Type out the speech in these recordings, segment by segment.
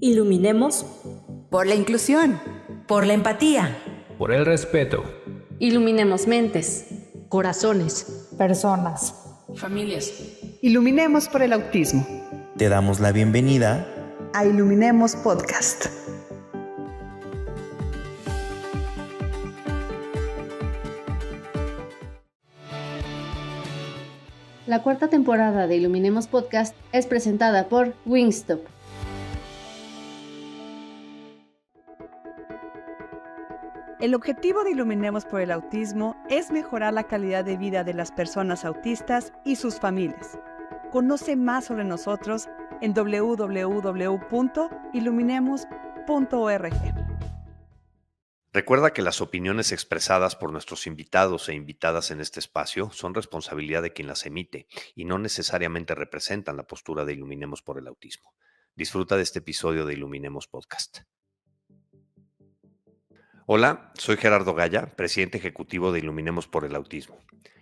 Iluminemos por la inclusión, por la empatía, por el respeto. Iluminemos mentes, corazones, personas, familias. Iluminemos por el autismo. Te damos la bienvenida a Iluminemos Podcast. La cuarta temporada de Iluminemos Podcast es presentada por Wingstop. El objetivo de Iluminemos por el autismo es mejorar la calidad de vida de las personas autistas y sus familias. Conoce más sobre nosotros en www.iluminemos.org. Recuerda que las opiniones expresadas por nuestros invitados e invitadas en este espacio son responsabilidad de quien las emite y no necesariamente representan la postura de Iluminemos por el autismo. Disfruta de este episodio de Iluminemos Podcast. Hola, soy Gerardo Gaya, presidente ejecutivo de Iluminemos por el autismo.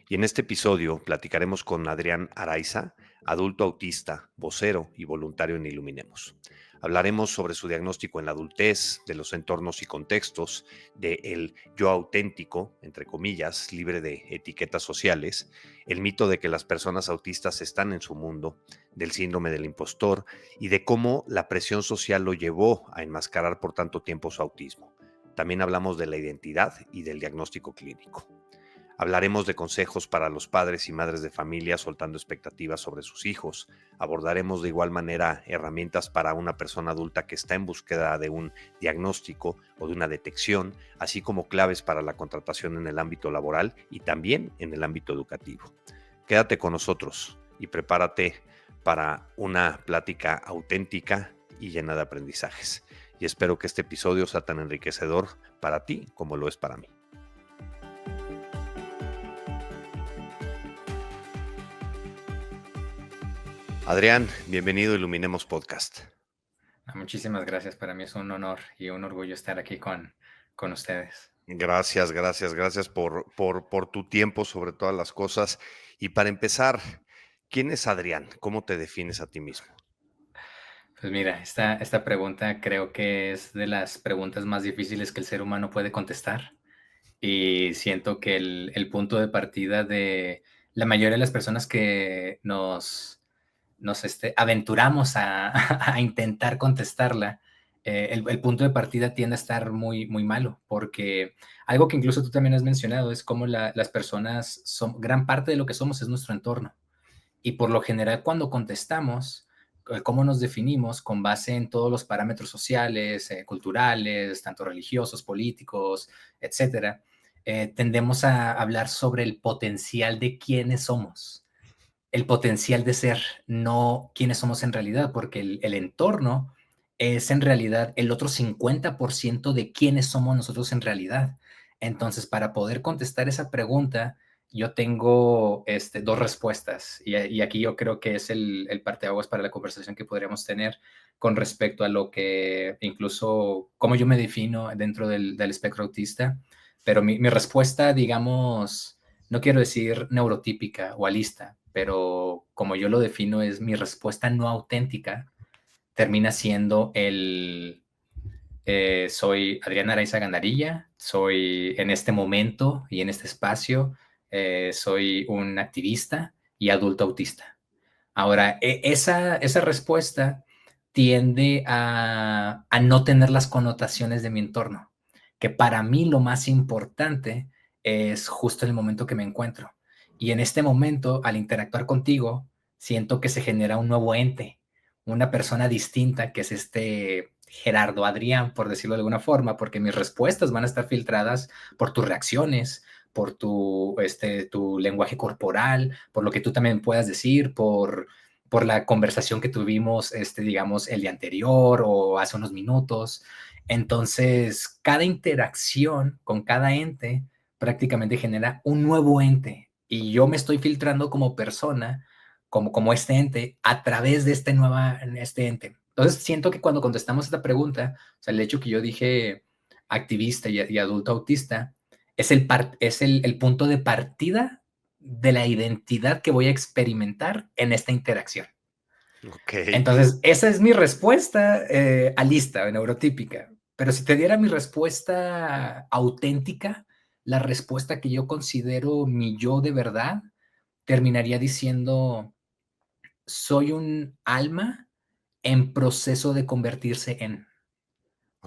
Y en este episodio platicaremos con Adrián Araiza, adulto autista, vocero y voluntario en Iluminemos. Hablaremos sobre su diagnóstico en la adultez, de los entornos y contextos, del yo auténtico, entre comillas, libre de etiquetas sociales, el mito de que las personas autistas están en su mundo, del síndrome del impostor y de cómo la presión social lo llevó a enmascarar por tanto tiempo su autismo. También hablamos de la identidad y del diagnóstico clínico. Hablaremos de consejos para los padres y madres de familia soltando expectativas sobre sus hijos. Abordaremos de igual manera herramientas para una persona adulta que está en búsqueda de un diagnóstico o de una detección, así como claves para la contratación en el ámbito laboral y también en el ámbito educativo. Quédate con nosotros y prepárate para una plática auténtica y llena de aprendizajes. Y espero que este episodio sea tan enriquecedor para ti como lo es para mí. Adrián, bienvenido a Iluminemos Podcast. Muchísimas gracias. Para mí es un honor y un orgullo estar aquí con ustedes. Gracias por tu tiempo sobre todas las cosas. Y para empezar, ¿quién es Adrián? ¿Cómo te defines a ti mismo? Pues mira, esta pregunta creo que es de las preguntas más difíciles que el ser humano puede contestar. Y siento que el punto de partida de la mayoría de las personas que nos aventuramos a intentar contestarla, el punto de partida tiende a estar muy, muy malo, porque algo que incluso tú también has mencionado es cómo las personas gran parte de lo que somos es nuestro entorno. Y por lo general, cuando contestamos, cómo nos definimos con base en todos los parámetros sociales, culturales, tanto religiosos, políticos, etcétera, tendemos a hablar sobre el potencial de quiénes somos. El potencial de ser, no quiénes somos en realidad, porque el entorno es en realidad el otro 50% de quiénes somos nosotros en realidad. Entonces, para poder contestar esa pregunta, yo tengo dos respuestas y aquí yo creo que es el parteaguas para la conversación que podríamos tener con respecto a lo que incluso, cómo yo me defino dentro del espectro autista, pero mi respuesta, digamos, no quiero decir neurotípica o alista, pero como yo lo defino, es mi respuesta no auténtica, termina siendo soy Adrián Araiza Gandarilla, soy en este momento y en este espacio, soy un activista y adulto autista. Ahora, esa respuesta tiende a no tener las connotaciones de mi entorno, que para mí lo más importante es justo el momento que me encuentro. Y en este momento, al interactuar contigo, siento que se genera un nuevo ente, una persona distinta, que es Gerardo Adrián, por decirlo de alguna forma, porque mis respuestas van a estar filtradas por tus reacciones, por tu lenguaje corporal, por lo que tú también puedas decir, por la conversación que tuvimos, digamos, el día anterior o hace unos minutos. Entonces, cada interacción con cada ente prácticamente genera un nuevo ente. Y yo me estoy filtrando como persona, como este ente, a través de este ente. Entonces, siento que cuando contestamos esta pregunta, o sea, el hecho que yo dije activista y adulto autista, es el punto de partida de la identidad que voy a experimentar en esta interacción. Ok. Entonces, esa es mi respuesta alista, neurotípica. Pero si te diera mi respuesta auténtica, la respuesta que yo considero mi yo de verdad, terminaría diciendo, soy un alma en proceso de convertirse en,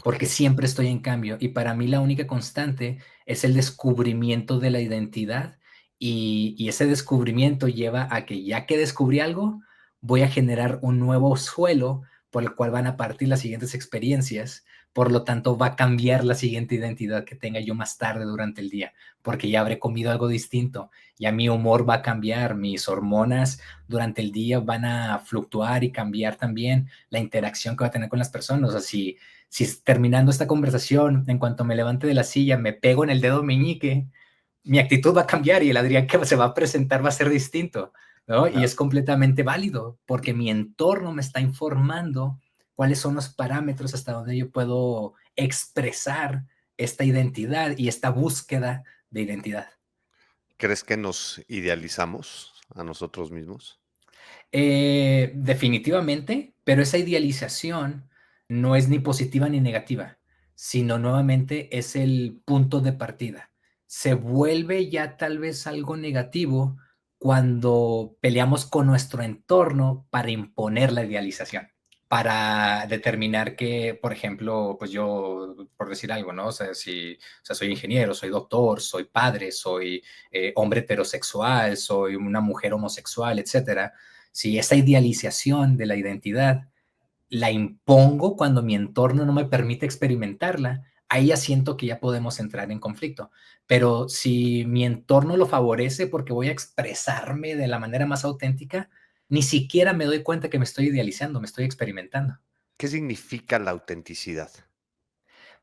porque Ok. siempre estoy en cambio y para mí la única constante es el descubrimiento de la identidad y ese descubrimiento lleva a que ya que descubrí algo, voy a generar un nuevo suelo por el cual van a partir las siguientes experiencias, por lo tanto va a cambiar la siguiente identidad que tenga yo más tarde durante el día, porque ya habré comido algo distinto, ya mi humor va a cambiar, mis hormonas durante el día van a fluctuar y cambiar también la interacción que va a tener con las personas, o sea, si terminando esta conversación, en cuanto me levante de la silla, me pego en el dedo meñique, mi actitud va a cambiar y el Adrián que se va a presentar va a ser distinto, ¿no? Y Claro. es completamente válido porque mi entorno me está informando cuáles son los parámetros hasta donde yo puedo expresar esta identidad y esta búsqueda de identidad. ¿Crees que nos idealizamos a nosotros mismos? Definitivamente, pero esa idealización no es ni positiva ni negativa, sino nuevamente es el punto de partida. Se vuelve ya tal vez algo negativo cuando peleamos con nuestro entorno para imponer la idealización, para determinar que, por ejemplo, pues yo, por decir algo, ¿no? O sea, o sea, soy ingeniero, soy doctor, soy padre, soy hombre heterosexual, soy una mujer homosexual, etcétera. Si esa idealización de la identidad la impongo cuando mi entorno no me permite experimentarla, ahí ya siento que ya podemos entrar en conflicto. Pero si mi entorno lo favorece porque voy a expresarme de la manera más auténtica, ni siquiera me doy cuenta que me estoy idealizando, me estoy experimentando. ¿Qué significa la autenticidad?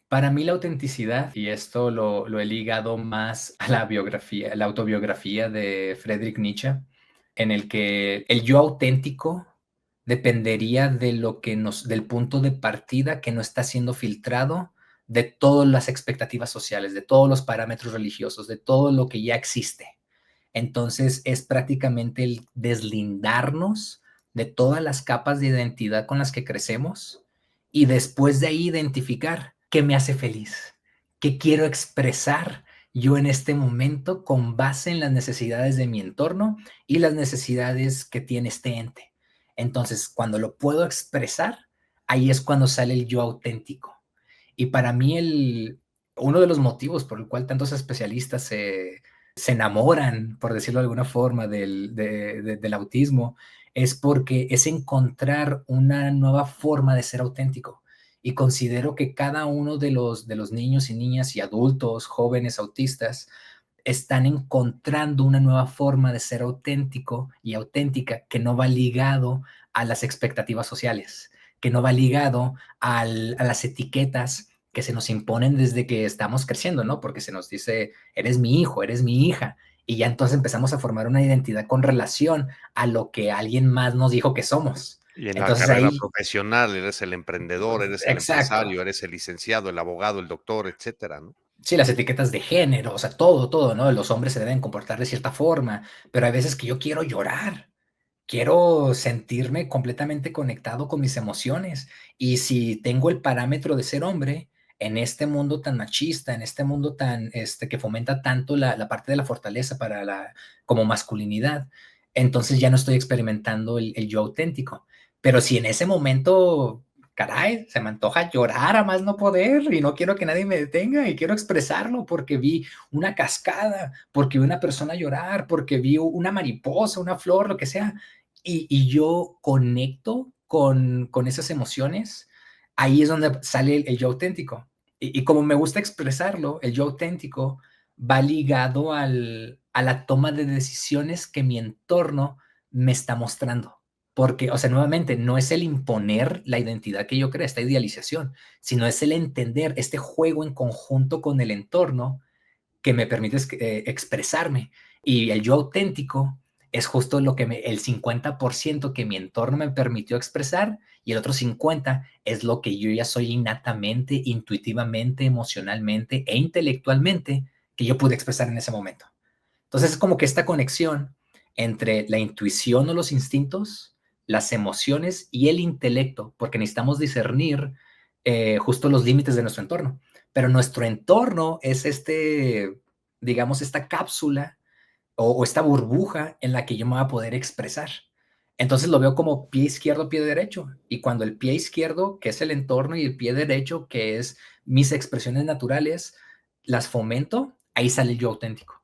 Para mí la autenticidad, y esto lo he ligado más a la biografía, la autobiografía de Friedrich Nietzsche, en el que el yo auténtico dependería de lo que del punto de partida que no está siendo filtrado de todas las expectativas sociales, de todos los parámetros religiosos, de todo lo que ya existe. Entonces es prácticamente el deslindarnos de todas las capas de identidad con las que crecemos y después de ahí identificar qué me hace feliz, qué quiero expresar yo en este momento con base en las necesidades de mi entorno y las necesidades que tiene este ente. Entonces, cuando lo puedo expresar, ahí es cuando sale el yo auténtico. Y para mí uno de los motivos por el cual tantos especialistas se enamoran, por decirlo de alguna forma, del autismo, es porque es encontrar una nueva forma de ser auténtico. Y considero que cada uno de los niños y niñas y adultos, jóvenes autistas, están encontrando una nueva forma de ser auténtico y auténtica que no va ligado a las expectativas sociales, que no va ligado a las etiquetas que se nos imponen desde que estamos creciendo, ¿no? Porque se nos dice, eres mi hijo, eres mi hija, y ya entonces empezamos a formar una identidad con relación a lo que alguien más nos dijo que somos. Y en la Entonces carrera ahí, profesional eres el emprendedor, eres el exacto. empresario, eres el licenciado, el abogado, el doctor, etcétera, ¿no? Sí, las etiquetas de género, o sea, todo, ¿no? Los hombres se deben comportar de cierta forma, pero hay veces que yo quiero llorar, quiero sentirme completamente conectado con mis emociones. Y si tengo el parámetro de ser hombre en este mundo tan machista, en este mundo tan, que fomenta tanto la parte de la fortaleza para como masculinidad, entonces ya no estoy experimentando el yo auténtico. Pero si en ese momento, caray, se me antoja llorar a más no poder y no quiero que nadie me detenga y quiero expresarlo porque vi una cascada, porque vi una persona llorar, porque vi una mariposa, una flor, lo que sea, y yo conecto con esas emociones, ahí es donde sale el yo auténtico. Y como me gusta expresarlo, el yo auténtico va ligado a la toma de decisiones que mi entorno me está mostrando. Porque, o sea, nuevamente, no es el imponer la identidad que yo creo, esta idealización, sino es el entender este juego en conjunto con el entorno que me permite expresarme. Y el yo auténtico es justo el 50% que mi entorno me permitió expresar y el otro 50% es lo que yo ya soy innatamente, intuitivamente, emocionalmente e intelectualmente que yo pude expresar en ese momento. Entonces es como que esta conexión entre la intuición o los instintos las emociones y el intelecto, porque necesitamos discernir justo los límites de nuestro entorno. Pero nuestro entorno es digamos, esta cápsula o esta burbuja en la que yo me voy a poder expresar. Entonces lo veo como pie izquierdo, pie derecho. Y cuando el pie izquierdo, que es el entorno, y el pie derecho, que es mis expresiones naturales, las fomento, ahí sale el yo auténtico.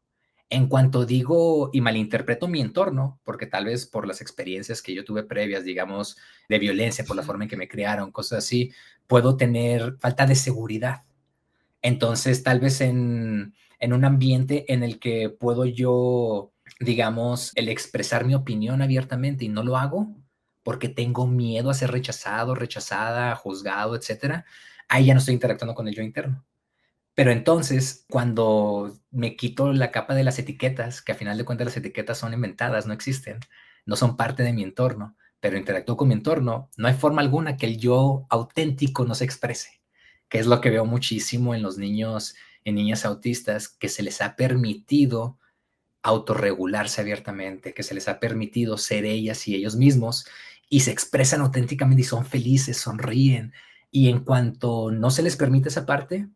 En cuanto digo y malinterpreto mi entorno, porque tal vez por las experiencias que yo tuve previas, digamos, de violencia, por la forma en que me criaron, cosas así, puedo tener falta de seguridad. Entonces, tal vez en un ambiente en el que puedo yo, digamos, el expresar mi opinión abiertamente y no lo hago porque tengo miedo a ser rechazado, rechazada, juzgado, etcétera, ahí ya no estoy interactuando con el yo interno. Pero entonces, cuando me quito la capa de las etiquetas, que a final de cuentas las etiquetas son inventadas, no existen, no son parte de mi entorno, pero interactúo con mi entorno, no hay forma alguna que el yo auténtico no se exprese, que es lo que veo muchísimo en los niños, en niñas autistas, que se les ha permitido autorregularse abiertamente, que se les ha permitido ser ellas y ellos mismos y se expresan auténticamente y son felices, sonríen. Y en cuanto no se les permite esa parte,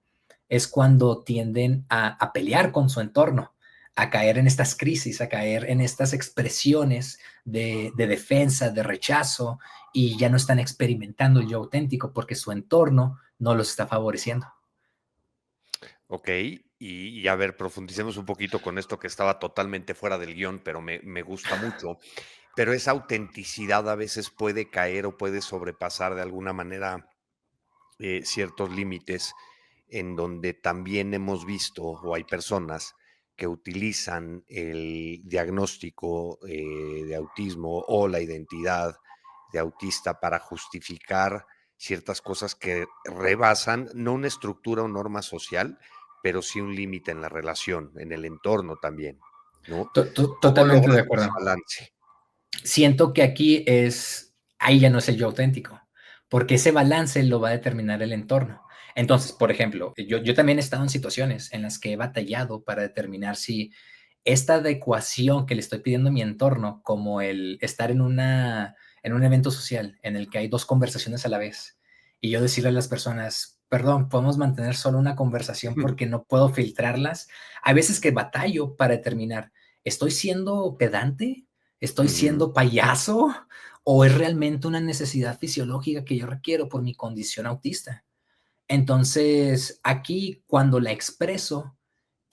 es cuando tienden a pelear con su entorno, a caer en estas crisis, a caer en estas expresiones de defensa, de rechazo, y ya no están experimentando el yo auténtico porque su entorno no los está favoreciendo. Ok, y a ver, profundicemos un poquito con esto que estaba totalmente fuera del guión, pero me gusta mucho. Pero esa autenticidad a veces puede caer o puede sobrepasar de alguna manera ciertos límites en donde también hemos visto o hay personas que utilizan el diagnóstico de autismo o la identidad de autista para justificar ciertas cosas que rebasan no una estructura o norma social, pero sí un límite en la relación, en el entorno también, ¿no? ¿Cómo Totalmente de logras ese acuerdo. balance? Siento que ahí ya no es el yo auténtico, porque ese balance lo va a determinar el entorno. Entonces, por ejemplo, yo también he estado en situaciones en las que he batallado para determinar si esta adecuación que le estoy pidiendo a mi entorno, como el estar en un evento social en el que hay dos conversaciones a la vez, y yo decirle a las personas, perdón, podemos mantener solo una conversación porque no puedo filtrarlas. Hay veces que batallo para determinar, ¿estoy siendo pedante? ¿Estoy Ujú. siendo payaso? ¿O es realmente una necesidad fisiológica que yo requiero por mi condición autista? Entonces, aquí cuando la expreso,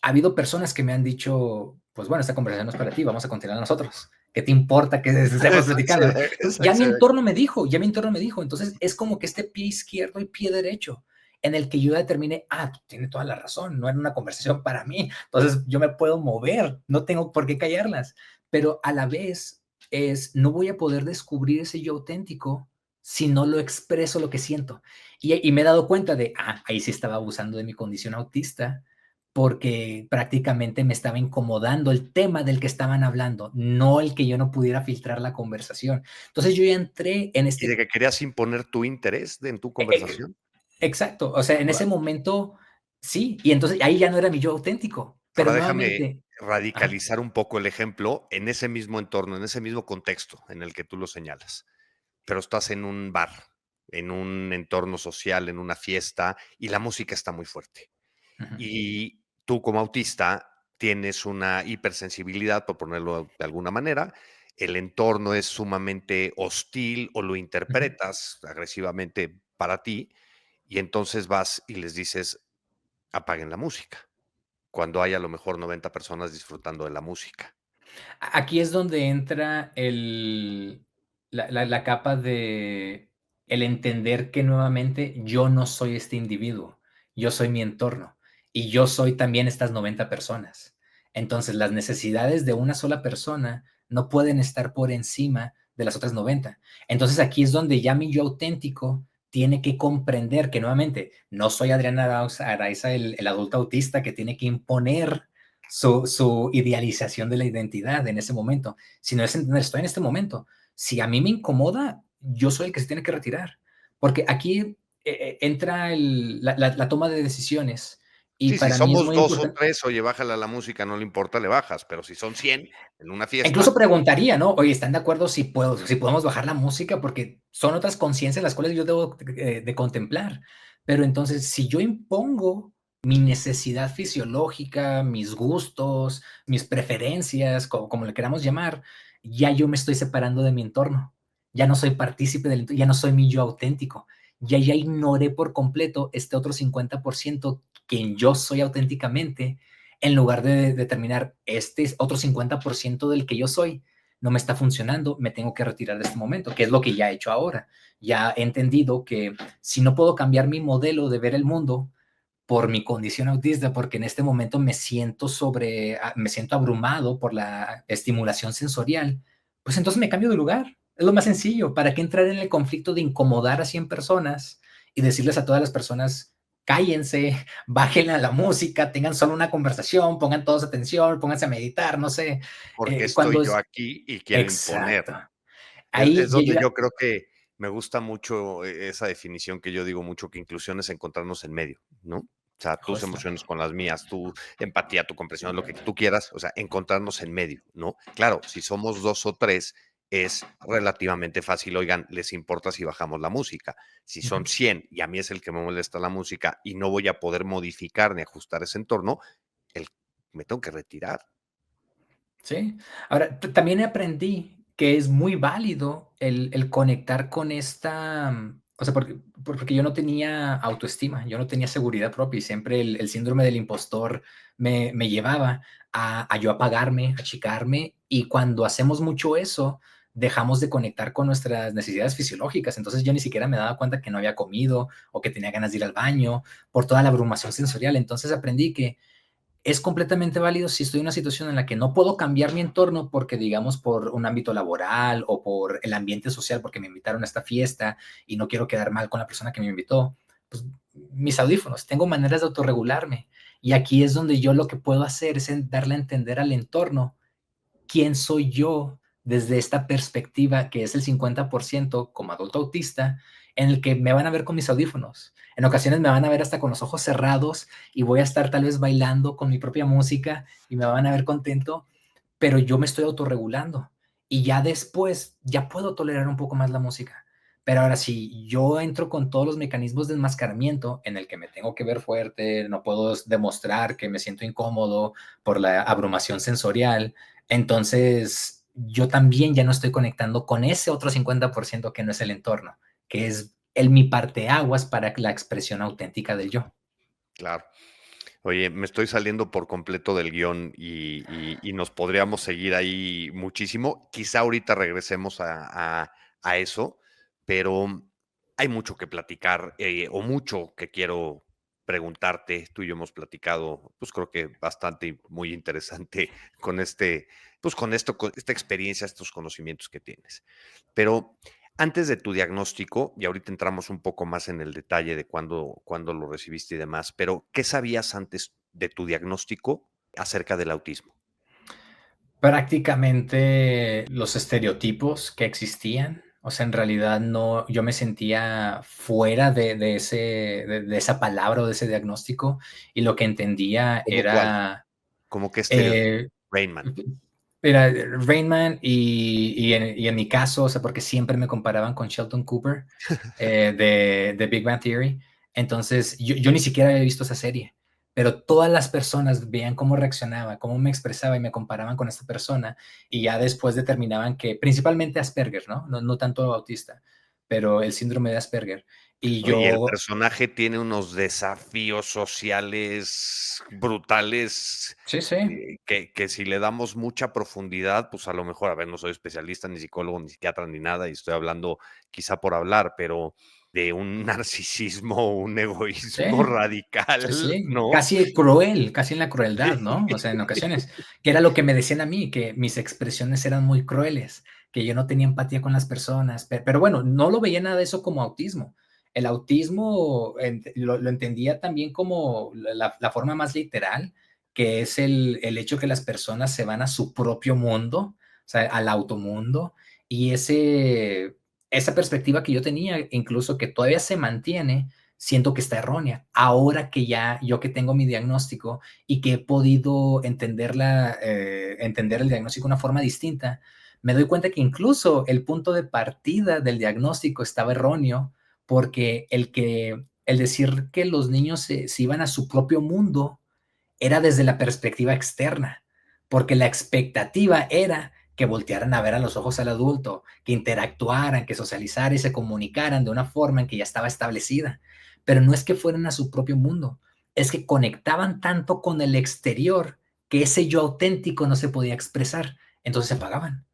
ha habido personas que me han dicho, pues bueno, esta conversación no es para ti, vamos a continuar nosotros. ¿Qué te importa que estemos Eso platicando? ¿No? excelente, Entonces, eso excelente. ya mi entorno me dijo, entonces es como que este pie izquierdo y pie derecho, en el que yo determine, tiene toda la razón, no era una conversación para mí, entonces yo me puedo mover, no tengo por qué callarlas, pero a la vez no voy a poder descubrir ese yo auténtico si no lo expreso lo que siento. Y me he dado cuenta de, ahí sí estaba abusando de mi condición autista, porque prácticamente me estaba incomodando el tema del que estaban hablando, no el que yo no pudiera filtrar la conversación. Entonces yo ya entré en ¿Y de que querías imponer tu interés en tu e- conversación? exacto, o sea, en ese Órale. momento sí, y entonces ahí ya no era mi yo auténtico, pero Ahora déjame nuevamente, ajá, radicalizar un poco el ejemplo en ese mismo entorno, en ese mismo contexto en el que tú lo señalas. Pero estás en un bar, en un entorno social, en una fiesta, y la música está muy fuerte. ujú, Y tú como autista tienes una hipersensibilidad, por ponerlo de alguna manera, el entorno es sumamente hostil o lo ujú. interpretas agresivamente para ti, y entonces vas y les dices, apaguen la música, cuando hay a lo mejor 90 personas disfrutando de la música. Aquí es donde entra la capa de el entender que nuevamente yo no soy este individuo, yo soy mi entorno y yo soy también estas 90 personas. Entonces, las necesidades de una sola persona no pueden estar por encima de las otras 90. Entonces, aquí es donde ya mi yo auténtico tiene que comprender que nuevamente no soy Adriana Araiza, el adulto autista que tiene que imponer su idealización de la identidad en ese momento, sino es entender, estoy en este momento. Si a mí me incomoda, yo soy el que se tiene que retirar, porque aquí entra la toma de decisiones Y Sí, si para mí es somos muy 2 o importante. 3, oye, bájale a la música, no le importa, le bajas, pero si son 100 en una Incluso fiesta, preguntaría, ¿no? Oye, ¿están de acuerdo si podemos bajar la música? Porque son otras conciencias las cuales yo debo de contemplar. Pero entonces, si yo impongo mi necesidad fisiológica, mis gustos, mis preferencias, como le queramos llamar, ya yo me estoy separando de mi entorno. Ya no soy partícipe del entorno, ya no soy mi yo auténtico. Ya ignoré por completo este otro 50% quien yo soy auténticamente, en lugar de determinar este otro 50% del que yo soy, no me está funcionando, me tengo que retirar de este momento, que es lo que ya he hecho ahora. Ya he entendido que si no puedo cambiar mi modelo de ver el mundo por mi condición autista, porque en este momento me siento abrumado por la estimulación sensorial, pues entonces me cambio de lugar. Es lo más sencillo. ¿Para qué entrar en el conflicto de incomodar a 100 personas y decirles a todas las personas, cállense, bájenle a la música, tengan solo una conversación, pongan todos atención, pónganse a meditar, no sé. porque estoy Cuando yo es aquí y quiero imponer. exacto. Es Ahí donde yo creo que me gusta mucho esa definición que yo digo mucho, que inclusión es encontrarnos en medio, ¿no? O sea, tus justo. emociones con las mías, tu empatía, tu comprensión, lo que tú quieras, o sea, encontrarnos en medio, ¿no? Claro, si somos 2 o 3 es relativamente fácil, oigan, ¿les importa si bajamos la música? Si son Ujú. 100 y a mí es el que me molesta la música y no voy a poder modificar ni ajustar ese entorno, el me tengo que retirar. Sí. Ahora, también aprendí que es muy válido el conectar con esta, o sea, porque yo no tenía autoestima, yo no tenía seguridad propia y siempre el síndrome del impostor me llevaba a yo apagarme, achicarme, y cuando hacemos mucho eso, dejamos de conectar con nuestras necesidades fisiológicas. Entonces yo ni siquiera me daba cuenta que no había comido o que tenía ganas de ir al baño por toda la abrumación sensorial. Entonces aprendí que es completamente válido si estoy en una situación en la que no puedo cambiar mi entorno porque, digamos, por un ámbito laboral o por el ambiente social, porque me invitaron a esta fiesta y no quiero quedar mal con la persona que me invitó, pues mis audífonos, tengo maneras de autorregularme. Y aquí es donde yo lo que puedo hacer es darle a entender al entorno quién soy yo desde esta perspectiva que es el 50% como adulto autista, en el que me van a ver con mis audífonos. En ocasiones me van a ver hasta con los ojos cerrados y voy a estar tal vez bailando con mi propia música y me van a ver contento, pero yo me estoy autorregulando y ya después ya puedo tolerar un poco más la música. Pero ahora si yo entro con todos los mecanismos de enmascaramiento en el que me tengo que ver fuerte, no puedo demostrar que me siento incómodo por la abrumación sensorial, entonces yo también ya no estoy conectando con ese otro 50% que no es el entorno, que es mi parteaguas para la expresión auténtica del yo. Claro. Oye, me estoy saliendo por completo del guión y nos podríamos seguir ahí muchísimo. Quizá ahorita regresemos a eso, pero hay mucho que platicar o mucho que quiero preguntarte. Tú y yo hemos platicado, pues creo que bastante y muy interesante con pues con esto, con esta experiencia, estos conocimientos que tienes. Pero antes de tu diagnóstico, y ahorita entramos un poco más en el detalle de cuándo lo recibiste y demás, pero ¿qué sabías antes de tu diagnóstico acerca del autismo? Prácticamente los estereotipos que existían, o sea, en realidad no, yo me sentía fuera de esa palabra o de ese diagnóstico, y lo que entendía ¿Cómo cuál? era, ¿Cómo qué estereotipo? eh, Rain Man. era Rain Man y en mi caso, o sea, porque siempre me comparaban con Sheldon Cooper de Big Bang Theory. Entonces, yo ni siquiera había visto esa serie, pero todas las personas veían cómo reaccionaba, cómo me expresaba y me comparaban con esta persona, y ya después determinaban que principalmente Asperger, ¿no? No tanto autista, pero el síndrome de Asperger. Y Oye, el yo, personaje tiene unos desafíos sociales brutales, sí, sí, que si le damos mucha profundidad, pues a lo mejor, a ver, no soy especialista, ni psicólogo, ni psiquiatra, ni nada, y estoy hablando quizá por hablar, pero de un narcisismo, un sí. egoísmo Sí, radical, sí, ¿no? casi cruel, casi en la crueldad, Sí. ¿no? O sea, en ocasiones, que era lo que me decían a mí, que mis expresiones eran muy crueles, que yo no tenía empatía con las personas, pero bueno, no lo veía nada de eso como autismo. El autismo lo entendía también como la forma más literal, que es el hecho que las personas se van a su propio mundo, o sea, al automundo, y esa perspectiva que yo tenía, incluso que todavía se mantiene, siento que está errónea. Ahora que ya yo que tengo mi diagnóstico y que he podido entender el diagnóstico de una forma distinta, me doy cuenta que incluso el punto de partida del diagnóstico estaba erróneo, porque el decir que los niños se iban a su propio mundo era desde la perspectiva externa, porque la expectativa era que voltearan a ver a los ojos al adulto, que interactuaran, que socializaran y se comunicaran de una forma en que ya estaba establecida. Pero no es que fueran a su propio mundo, es que conectaban tanto con el exterior que ese yo auténtico no se podía expresar. Entonces se apagaban,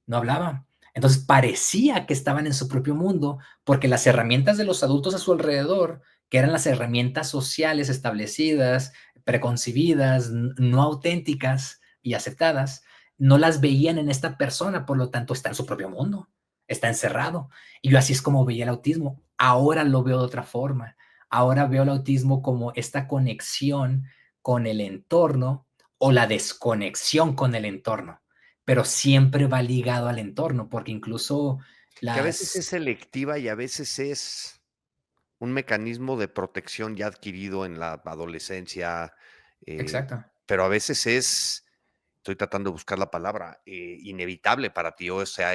no hablaban. Entonces parecía que estaban en su propio mundo porque las herramientas de los adultos a su alrededor, que eran las herramientas sociales establecidas, preconcebidas, no auténticas y aceptadas, no las veían en esta persona, por lo tanto está en su propio mundo, está encerrado. Y yo así es como veía el autismo. Ahora lo veo de otra forma. Ahora veo el autismo como esta conexión con el entorno o la desconexión con el entorno, pero siempre va ligado al entorno, porque incluso Que a veces es las... selectiva y a veces es un mecanismo de protección ya adquirido en la adolescencia, eh, Exacto. pero a veces es, estoy tratando de buscar la palabra, inevitable para ti, o sea,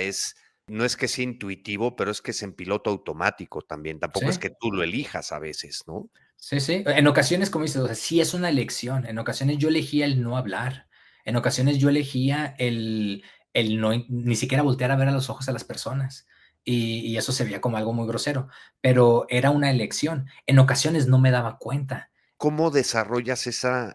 no es que sea intuitivo, pero es que es en piloto automático también, tampoco es Sí. que tú lo elijas a veces, ¿no? Sí, sí. En ocasiones, como dices, o sea, sí es una elección. En ocasiones yo elegía el no hablar. En ocasiones yo elegía el no, ni siquiera voltear a ver a los ojos a las personas. Y eso se veía como algo muy grosero, pero era una elección. En ocasiones no me daba cuenta. ¿Cómo desarrollas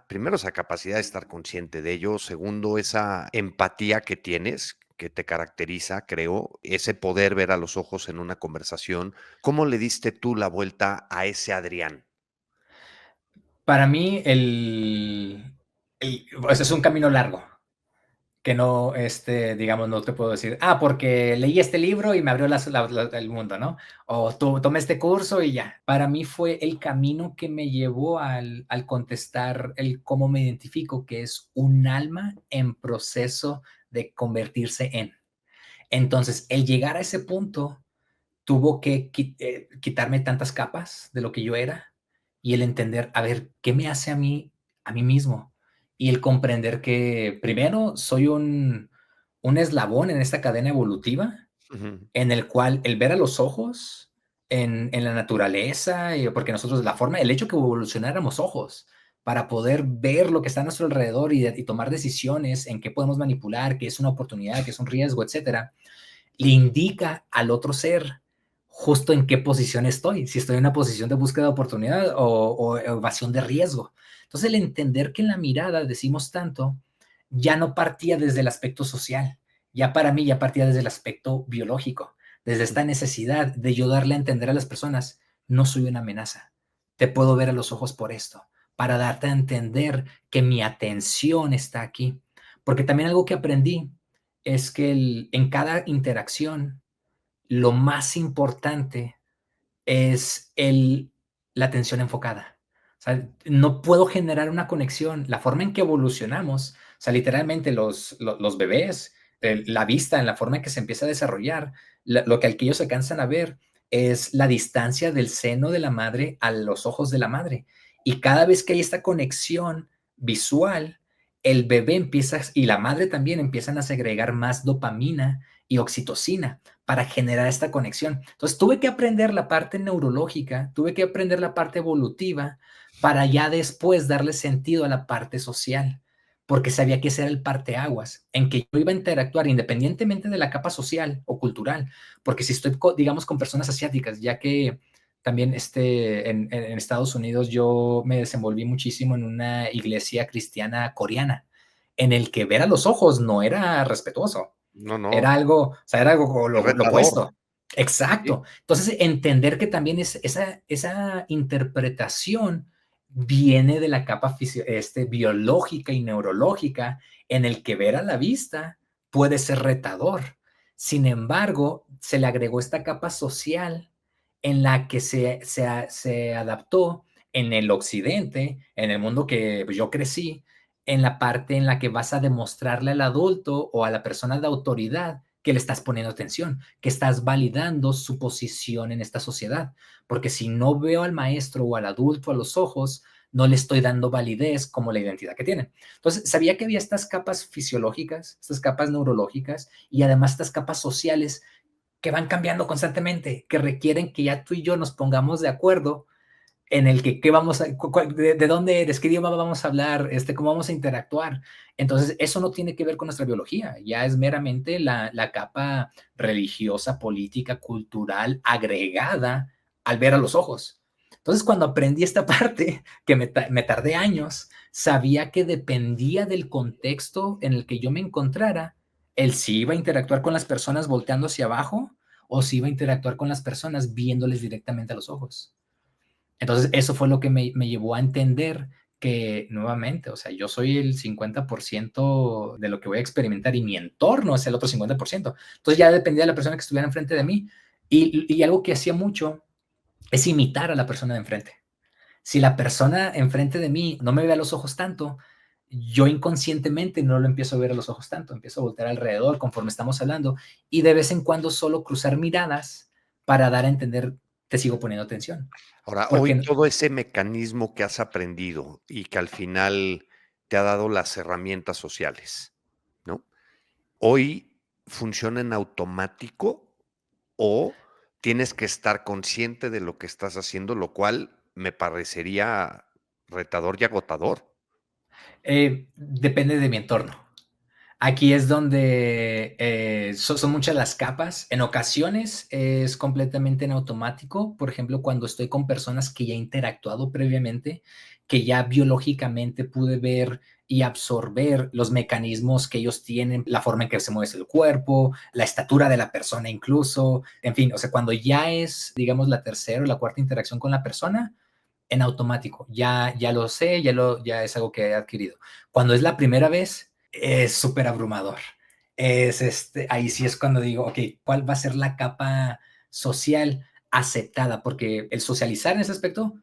primero, esa capacidad de estar consciente de ello? Segundo, esa empatía que tienes, que te caracteriza, creo, ese poder ver a los ojos en una conversación. ¿Cómo le diste tú la vuelta a ese Adrián? Para mí, pues es un camino largo. Que no, digamos, no te puedo decir, porque leí este libro y me abrió el mundo, ¿no? O tomé este curso y ya. Para mí fue el camino que me llevó al contestar el cómo me identifico, que es un alma en proceso de convertirse en. Entonces, el llegar a ese punto tuvo que quitarme tantas capas de lo que yo era y el entender, a ver, ¿qué me hace a mí mismo? Y el comprender que primero soy un eslabón en esta cadena evolutiva Ujú. en el cual el ver a los ojos en la naturaleza, porque nosotros la forma, el hecho que evolucionáramos ojos para poder ver lo que está a nuestro alrededor y tomar decisiones en qué podemos manipular, qué es una oportunidad, qué es un riesgo, etcétera, le indica al otro ser justo en qué posición estoy, si estoy en una posición de búsqueda de oportunidad o evasión de riesgo. Entonces, el entender que en la mirada decimos tanto, ya no partía desde el aspecto social, ya para mí ya partía desde el aspecto biológico, desde esta necesidad de yo darle a entender a las personas, no soy una amenaza, te puedo ver a los ojos por esto, para darte a entender que mi atención está aquí. Porque también algo que aprendí es que en cada interacción, lo más importante es la atención enfocada. O sea, no puedo generar una conexión. La forma en que evolucionamos, o sea, literalmente los bebés, la vista, en la forma en que se empieza a desarrollar, lo que ellos se cansan a ver es la distancia del seno de la madre a los ojos de la madre. Y cada vez que hay esta conexión visual, el bebé empieza, y la madre también empiezan a segregar más dopamina y oxitocina para generar esta conexión. Entonces tuve que aprender la parte neurológica, tuve que aprender la parte evolutiva para ya después darle sentido a la parte social, porque sabía que ese era el parteaguas, en que yo iba a interactuar independientemente de la capa social o cultural, porque si estoy, digamos, con personas asiáticas, ya que también en Estados Unidos yo me desenvolví muchísimo en una iglesia cristiana coreana, en el que ver a los ojos no era respetuoso, No, no, era algo, o sea, era algo es lo retador. opuesto. Exacto. Entonces, entender que también esa interpretación viene de la capa biológica y neurológica en el que ver a la vista puede ser retador. Sin embargo, se le agregó esta capa social en la que se adaptó en el occidente, en el mundo que yo crecí, en la parte en la que vas a demostrarle al adulto o a la persona de autoridad que le estás poniendo atención, que estás validando su posición en esta sociedad. Porque si no veo al maestro o al adulto a los ojos, no le estoy dando validez como la identidad que tienen. Entonces, sabía que había estas capas fisiológicas, estas capas neurológicas y además estas capas sociales que van cambiando constantemente, que requieren que ya tú y yo nos pongamos de acuerdo en el que qué vamos a, de dónde eres, qué idioma vamos a hablar, cómo vamos a interactuar. Entonces, eso no tiene que ver con nuestra biología, ya es meramente la capa religiosa, política, cultural, agregada al ver a los ojos. Entonces, cuando aprendí esta parte, que me tardé años, sabía que dependía del contexto en el que yo me encontrara, el si iba a interactuar con las personas volteando hacia abajo o si iba a interactuar con las personas viéndoles directamente a los ojos. Entonces, eso fue lo que me llevó a entender que, nuevamente, o sea, yo soy el 50% de lo que voy a experimentar y mi entorno es el otro 50%. Entonces, ya dependía de la persona que estuviera enfrente de mí. Y algo que hacía mucho es imitar a la persona de enfrente. Si la persona enfrente de mí no me ve a los ojos tanto, yo inconscientemente no lo empiezo a ver a los ojos tanto, empiezo a voltear alrededor conforme estamos hablando y de vez en cuando solo cruzar miradas para dar a entender te sigo poniendo atención. Ahora, hoy Porque todo ese mecanismo que has aprendido y que al final te ha dado las herramientas sociales, ¿no? ¿Hoy funciona en automático o tienes que estar consciente de lo que estás haciendo, lo cual me parecería retador y agotador? depende de mi entorno. Aquí es donde son muchas las capas. En ocasiones es completamente en automático. Por ejemplo, cuando estoy con personas que ya he interactuado previamente, que ya biológicamente pude ver y absorber los mecanismos que ellos tienen, la forma en que se mueve el cuerpo, la estatura de la persona incluso, en fin, o sea, cuando ya es, digamos, la tercera o la cuarta interacción con la persona, en automático, ya lo sé, ya es algo que he adquirido. Cuando es la primera vez, es súper abrumador. Ahí sí es cuando digo, ok, ¿cuál va a ser la capa social aceptada? Porque el socializar en ese aspecto,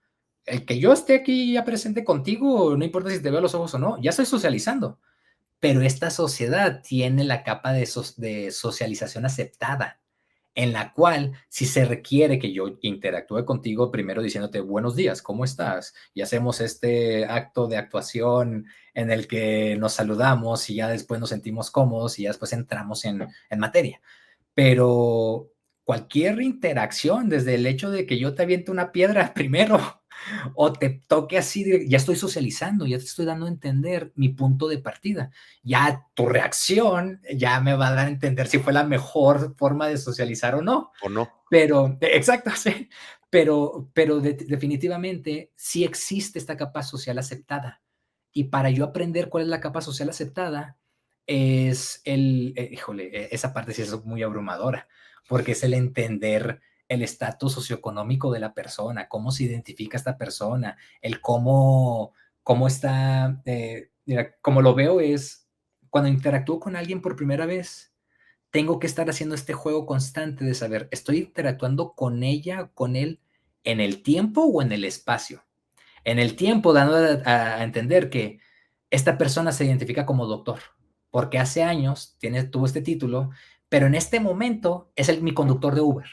el que yo esté aquí ya presente contigo, no importa si te veo a los ojos o no, ya estoy socializando. Pero esta sociedad tiene la capa de socialización aceptada, en la cual si se requiere que yo interactúe contigo primero diciéndote buenos días, ¿cómo estás? Y hacemos este acto de actuación en el que nos saludamos y ya después nos sentimos cómodos y ya después entramos en materia. Pero cualquier interacción, desde el hecho de que yo te aviente una piedra primero o te toque así, ya estoy socializando, ya te estoy dando a entender mi punto de partida. Ya tu reacción ya me va a dar a entender si fue la mejor forma de socializar o no. ¿O no? Pero, exacto, sí. Pero definitivamente sí existe esta capa social aceptada. Y para yo aprender cuál es la capa social aceptada, es esa parte sí es muy abrumadora, porque es el entender el estatus socioeconómico de la persona, cómo se identifica esta persona, el cómo está, mira, como lo veo es, cuando interactúo con alguien por primera vez, tengo que estar haciendo este juego constante de saber, ¿estoy interactuando con ella, con él, en el tiempo o en el espacio? En el tiempo, dando a entender que esta persona se identifica como doctor, porque hace años tuvo este título, pero en este momento es mi conductor de Uber.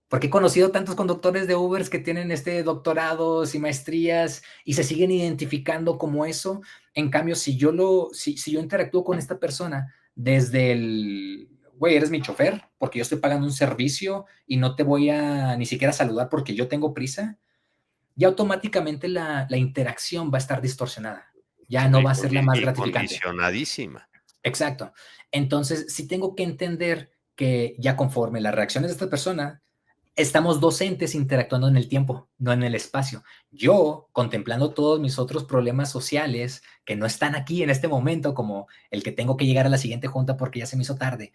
Porque he conocido tantos conductores de Ubers que tienen doctorados y maestrías y se siguen identificando como eso. En cambio, si yo interactúo con esta persona desde güey, eres mi chofer, porque yo estoy pagando un servicio y no te voy a ni siquiera saludar porque yo tengo prisa, ya automáticamente la interacción va a estar distorsionada. Ya no va a ser la más gratificante. Condicionadísima. Exacto. Entonces, sí tengo que entender que ya conforme las reacciones de esta persona, estamos docentes interactuando en el tiempo, no en el espacio. Yo, contemplando todos mis otros problemas sociales que no están aquí en este momento, como el que tengo que llegar a la siguiente junta porque ya se me hizo tarde,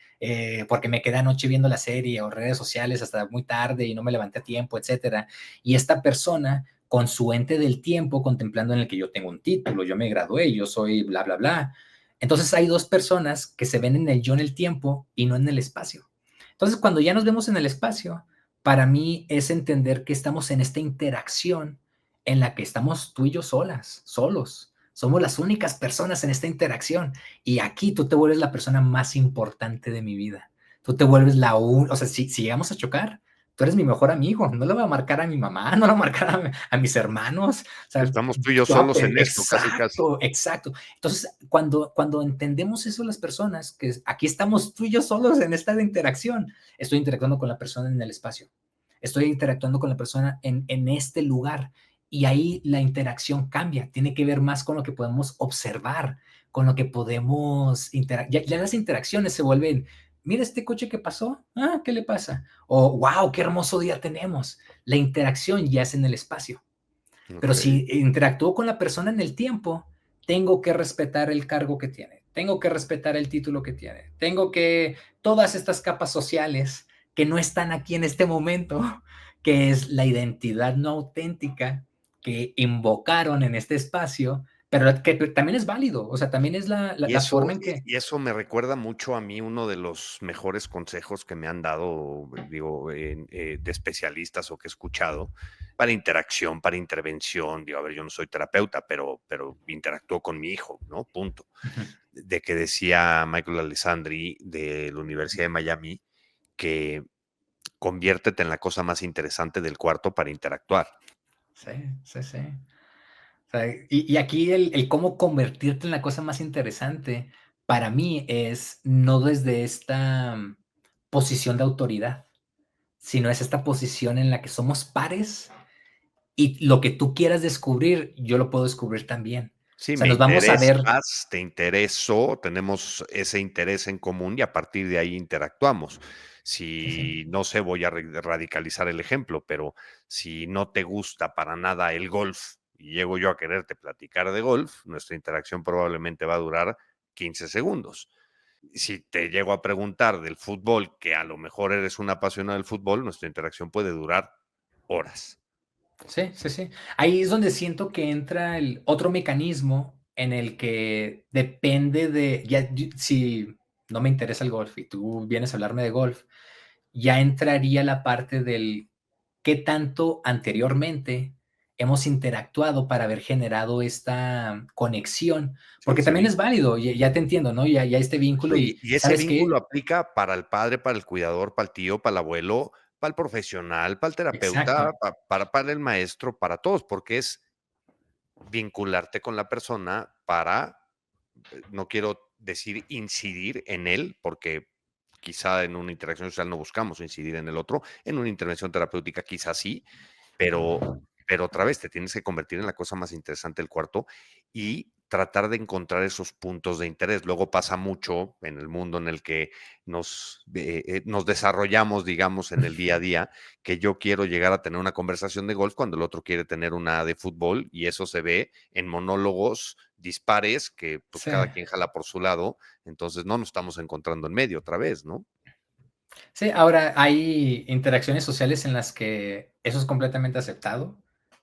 porque me quedé anoche viendo la serie o redes sociales hasta muy tarde y no me levanté a tiempo, etcétera. Y esta persona, con su ente del tiempo, contemplando en el que yo tengo un título, yo me gradué, yo soy bla, bla, bla. Entonces hay dos personas que se ven en el yo en el tiempo y no en el espacio. Entonces, cuando ya nos vemos en el espacio, para mí es entender que estamos en esta interacción en la que estamos tú y yo solos. Somos las únicas personas en esta interacción. Y aquí tú te vuelves la persona más importante de mi vida. tú te vuelves o sea, si llegamos a chocar, tú eres mi mejor amigo, no le voy a marcar a mi mamá, no le voy a marcar a mis hermanos, o sea, Estamos tú y yo solos en esto, casi, casi. exacto. Entonces, cuando entendemos eso las personas, que aquí estamos tú y yo solos en esta interacción, estoy interactuando con la persona en el espacio, estoy interactuando con la persona en este lugar, y ahí la interacción cambia, tiene que ver más con lo que podemos observar, con lo que podemos interactuar. Ya las interacciones se vuelven, mira este coche que pasó, ¿qué le pasa? O, wow, qué hermoso día tenemos. La interacción ya es en el espacio. Pero si interactúo con la persona en el tiempo, tengo que respetar el cargo que tiene, tengo que respetar el título que tiene, tengo que todas estas capas sociales que no están aquí en este momento, que es la identidad no auténtica que invocaron en este espacio, pero que también es válido, o sea, también es la forma en que... Y eso me recuerda mucho a mí uno de los mejores consejos que me han dado, digo, de especialistas o que he escuchado para interacción, para intervención. Digo, a ver, yo no soy terapeuta, pero interactúo con mi hijo, ¿no? Punto. De que decía Michael Alessandri de la Universidad de Miami que conviértete en la cosa más interesante del cuarto para interactuar. Sí, sí, sí. O sea, y aquí el cómo convertirte en la cosa más interesante para mí es no desde esta posición de autoridad, sino es esta posición en la que somos pares y lo que tú quieras descubrir, yo lo puedo descubrir también. Sí, O sea, me nos vamos a ver. interesas, te intereso, tenemos ese interés en común y a partir de ahí interactuamos. Si, no sé, voy a radicalizar el ejemplo, pero si no te gusta para nada el golf y llego yo a quererte platicar de golf, nuestra interacción probablemente va a durar 15 segundos. Si te llego a preguntar del fútbol, que a lo mejor eres un apasionado del fútbol, nuestra interacción puede durar horas. Sí, sí, sí. Ahí es donde siento que entra el otro mecanismo en el que depende de, si no me interesa el golf y tú vienes a hablarme de golf, ya entraría la parte del qué tanto anteriormente hemos interactuado para haber generado esta conexión, porque también es válido, ya te entiendo, ¿no? Ya este vínculo Y ese ¿sabes qué? vínculo aplica para el padre, para el cuidador, para el tío, para el abuelo, para el profesional, para el terapeuta, Exacto. para el maestro, para todos, porque es vincularte con la persona para, no quiero decir incidir en él, porque quizá en una interacción social no buscamos incidir en el otro, en una intervención terapéutica quizá sí, pero otra vez te tienes que convertir en la cosa más interesante del cuarto y tratar de encontrar esos puntos de interés. Luego pasa mucho en el mundo en el que nos desarrollamos, digamos, en el día a día, que yo quiero llegar a tener una conversación de golf cuando el otro quiere tener una de fútbol y eso se ve en monólogos dispares que pues Sí. cada quien jala por su lado, entonces no nos estamos encontrando en medio otra vez, ¿no? Sí, ahora hay interacciones sociales en las que eso es completamente aceptado.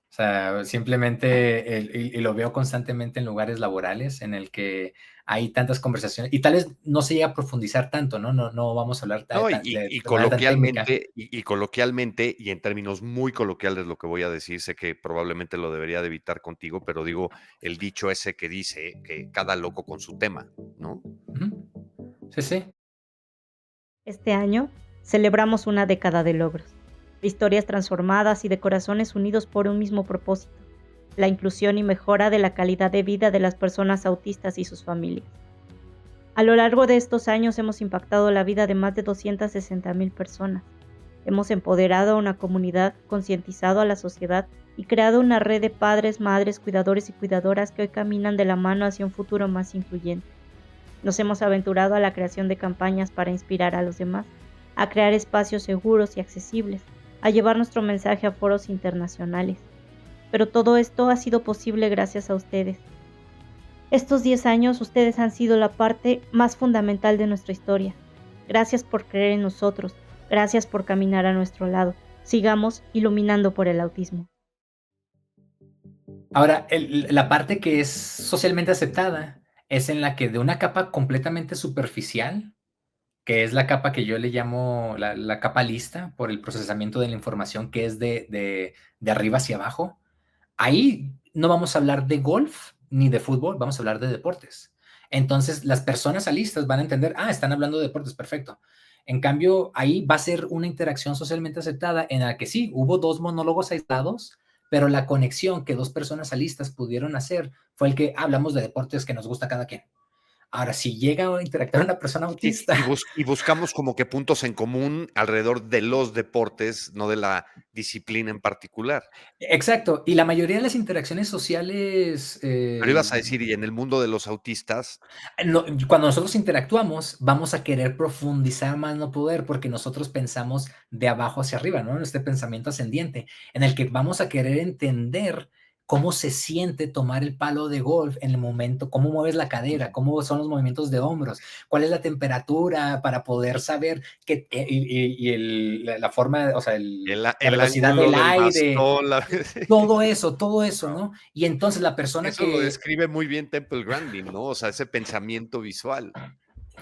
O sea, simplemente, y lo veo constantemente en lugares laborales en el que hay tantas conversaciones y tal vez no se llega a profundizar tanto, ¿no? No vamos a hablar No, de manera tan técnica. coloquialmente, y en términos muy coloquiales lo que voy a decir, sé que probablemente lo debería de evitar contigo, pero digo, el dicho ese que dice que cada loco con su tema, ¿no? Ujú. Sí, sí. Este año celebramos una década de logros, de historias transformadas y de corazones unidos por un mismo propósito, la inclusión y mejora de la calidad de vida de las personas autistas y sus familias. A lo largo de estos años hemos impactado la vida de más de 260,000 personas. Hemos empoderado a una comunidad, concientizado a la sociedad y creado una red de padres, madres, cuidadores y cuidadoras que hoy caminan de la mano hacia un futuro más incluyente. Nos hemos aventurado a la creación de campañas para inspirar a los demás, a crear espacios seguros y accesibles, a llevar nuestro mensaje a foros internacionales. Pero todo esto ha sido posible gracias a ustedes. Estos 10 años ustedes han sido la parte más fundamental de nuestra historia. Gracias por creer en nosotros, gracias por caminar a nuestro lado. Sigamos iluminando por el autismo. Ahora, la parte que es socialmente aceptada es en la que de una capa completamente superficial, que es la capa que yo le llamo la capa lista por el procesamiento de la información, que es de arriba hacia abajo. Ahí no vamos a hablar de golf ni de fútbol, vamos a hablar de deportes. Entonces, las personas alistas van a entender, están hablando de deportes, perfecto. En cambio, ahí va a ser una interacción socialmente aceptada en la que sí, hubo dos monólogos aislados, pero la conexión que dos personas alistas pudieron hacer fue el que hablamos de deportes que nos gusta cada quien. Ahora, si llega a interactuar una persona Sí, autista, y buscamos como que puntos en común alrededor de los deportes, no de la disciplina en particular. exacto, y la mayoría de las interacciones sociales, Pero ibas a decir, y en el mundo de los autistas, cuando nosotros interactuamos, vamos a querer profundizar más no poder, porque nosotros pensamos de abajo hacia arriba, ¿no? En este pensamiento ascendiente, en el que vamos a querer entender cómo se siente tomar el palo de golf en el momento, cómo mueves la cadera, cómo son los movimientos de hombros, cuál es la temperatura para poder saber que, la forma, o sea, la el velocidad ángulo del del aire, bastón, todo eso, ¿no? Y entonces la persona eso lo que, describe muy bien Temple Grandin, ¿no? O sea, ese pensamiento visual.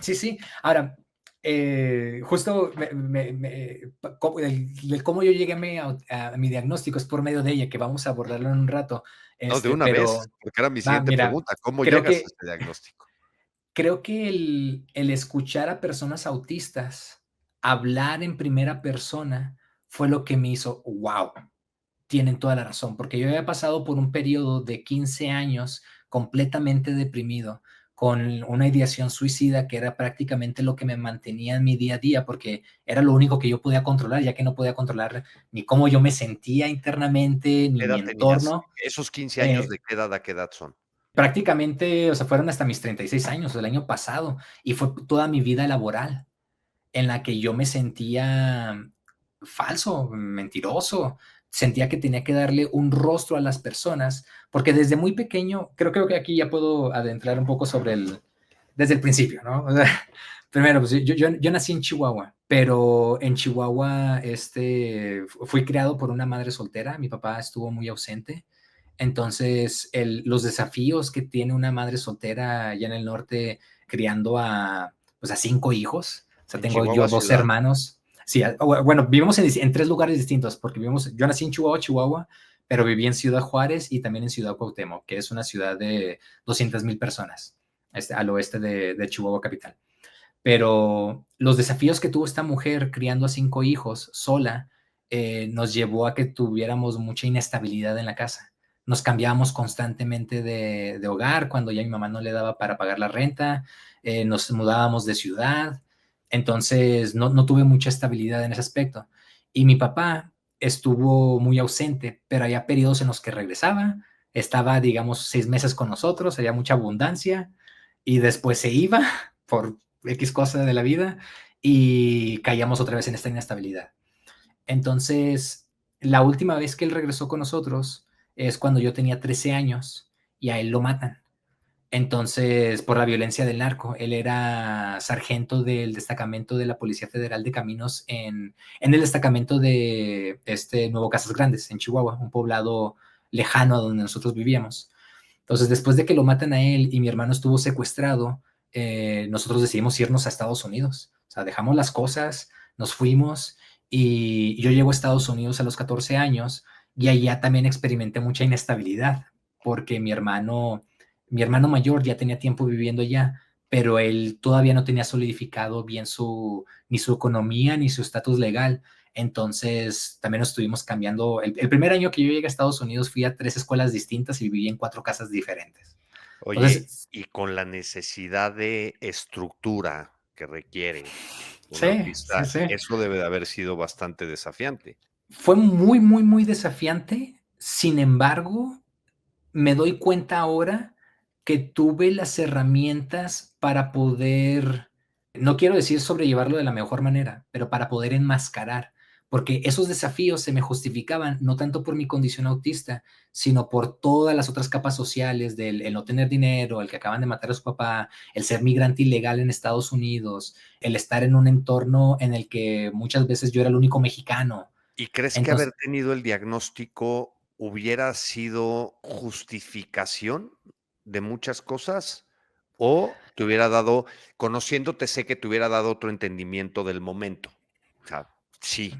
sí, sí. Ahora, justo cómo yo llegué a mi diagnóstico es por medio de ella, que vamos a abordarlo en un rato. No, de una vez, Pero porque era mi va, siguiente mira, pregunta, ¿cómo creo llegas a que, este diagnóstico? creo que el escuchar a personas autistas hablar en primera persona fue lo que me hizo, wow, tienen toda la razón, porque yo había pasado por un periodo de 15 años completamente deprimido, con una ideación suicida que era prácticamente lo que me mantenía en mi día a día, porque era lo único que yo podía controlar, ya que no podía controlar ni cómo yo me sentía internamente, ¿Qué ni mi edad tenías? entorno. Esos 15 años, Eh, ¿de qué edad a qué edad son? Prácticamente, o sea, fueron hasta mis 36 años, el año pasado, y fue toda mi vida laboral en la que yo me sentía falso, mentiroso, sentía que tenía que darle un rostro a las personas, porque desde muy pequeño, creo que aquí ya puedo adentrar un poco desde el principio, ¿no? O sea, primero, pues yo nací en Chihuahua, pero en Chihuahua fui criado por una madre soltera, mi papá estuvo muy ausente, entonces los desafíos que tiene una madre soltera allá en el norte criando pues a 5 hijos, o sea, En tengo yo Chihuahua dos ciudad. hermanos. Sí, bueno, vivimos en 3 lugares distintos, porque yo nací en Chihuahua, Chihuahua, pero viví en Ciudad Juárez y también en Ciudad Cuauhtémoc, que es una ciudad de 200,000 personas, al oeste de Chihuahua capital. Pero los desafíos que tuvo esta mujer criando a 5 hijos sola nos llevó a que tuviéramos mucha inestabilidad en la casa. Nos cambiábamos constantemente de hogar cuando ya mi mamá no le daba para pagar la renta, nos mudábamos de ciudad, entonces no tuve mucha estabilidad en ese aspecto. Y mi papá estuvo muy ausente, pero había periodos en los que regresaba, estaba, digamos, 6 meses con nosotros, había mucha abundancia, y después se iba por X cosa de la vida y caíamos otra vez en esta inestabilidad. Entonces, la última vez que él regresó con nosotros es cuando yo tenía 13 años y a él lo matan. Entonces, por la violencia del narco, él era sargento del destacamento de la Policía Federal de Caminos en el destacamento de Nuevo Casas Grandes, en Chihuahua, un poblado lejano a donde nosotros vivíamos. Entonces, después de que lo matan a él y mi hermano estuvo secuestrado, nosotros decidimos irnos a Estados Unidos. O sea, dejamos las cosas, nos fuimos y yo llego a Estados Unidos a los 14 años y allá también experimenté mucha inestabilidad porque mi hermano mayor ya tenía tiempo viviendo allá, pero él todavía no tenía solidificado bien ni su economía ni su estatus legal. Entonces, también nos estuvimos cambiando. El primer año que yo llegué a Estados Unidos fui a 3 escuelas distintas y viví en 4 casas diferentes. Oye, Entonces, y con la necesidad de estructura que requiere un sí, sí, autista, sí. eso debe de haber sido bastante desafiante. Fue muy, muy, muy desafiante. Sin embargo, me doy cuenta ahora que tuve las herramientas para poder, no quiero decir sobrellevarlo de la mejor manera, pero para poder enmascarar, porque esos desafíos se me justificaban no tanto por mi condición autista, sino por todas las otras capas sociales del el no tener dinero, el que acaban de matar a su papá, el ser migrante ilegal en Estados Unidos, el estar en un entorno en el que muchas veces yo era el único mexicano. ¿Y crees que haber Entonces, tenido el diagnóstico hubiera sido justificación de muchas cosas? ¿O te hubiera dado, conociéndote, sé que te hubiera dado otro entendimiento del momento? O sea, sí,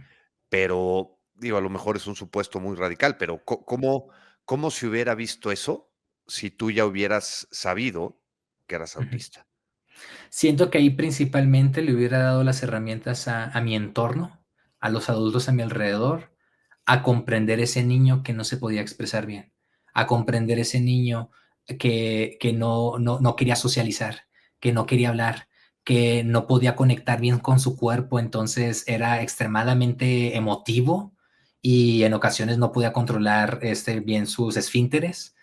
pero digo, a lo mejor es un supuesto muy radical, pero ¿cómo se hubiera visto eso si tú ya hubieras sabido que eras ujú. autista? Siento que ahí principalmente le hubiera dado las herramientas a mi entorno, a los adultos a mi alrededor, a comprender ese niño que no se podía expresar bien, a comprender ese niño que no quería socializar, que no quería hablar, que no podía conectar bien con su cuerpo, entonces era extremadamente emotivo y en ocasiones no podía controlar bien sus esfínteres.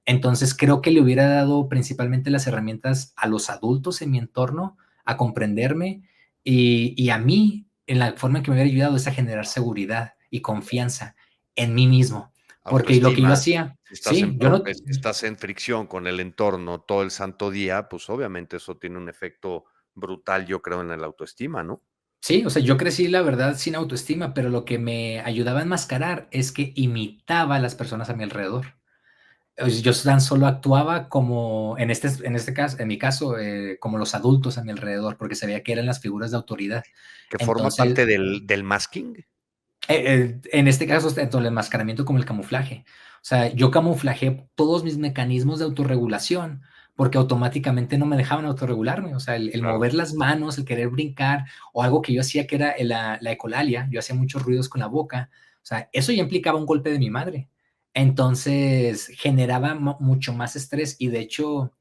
Entonces creo que le hubiera dado principalmente las herramientas a los adultos en mi entorno a comprenderme y a mí en la forma en que me hubiera ayudado es a generar seguridad y confianza en mí mismo. Porque lo que yo Autoestima, hacía, si estás sí, yo no, si estás en fricción con el entorno todo el santo día, pues obviamente eso tiene un efecto brutal, yo creo, en la autoestima, ¿no? sí, o sea, yo crecí, la verdad, sin autoestima, pero lo que me ayudaba a enmascarar es que imitaba a las personas a mi alrededor. Yo tan solo actuaba como, en este caso, en mi caso, como los adultos a mi alrededor, porque sabía que eran las figuras de autoridad. Que forma Entonces, parte del masking. en este caso, tanto el enmascaramiento como el camuflaje. O sea, yo camuflajé todos mis mecanismos de autorregulación porque automáticamente no me dejaban autorregularme. O sea, el Claro. mover las manos, el querer brincar o algo que yo hacía que era la ecolalia, yo hacía muchos ruidos con la boca. O sea, eso ya implicaba un golpe de mi madre. Entonces generaba mucho más estrés y de hecho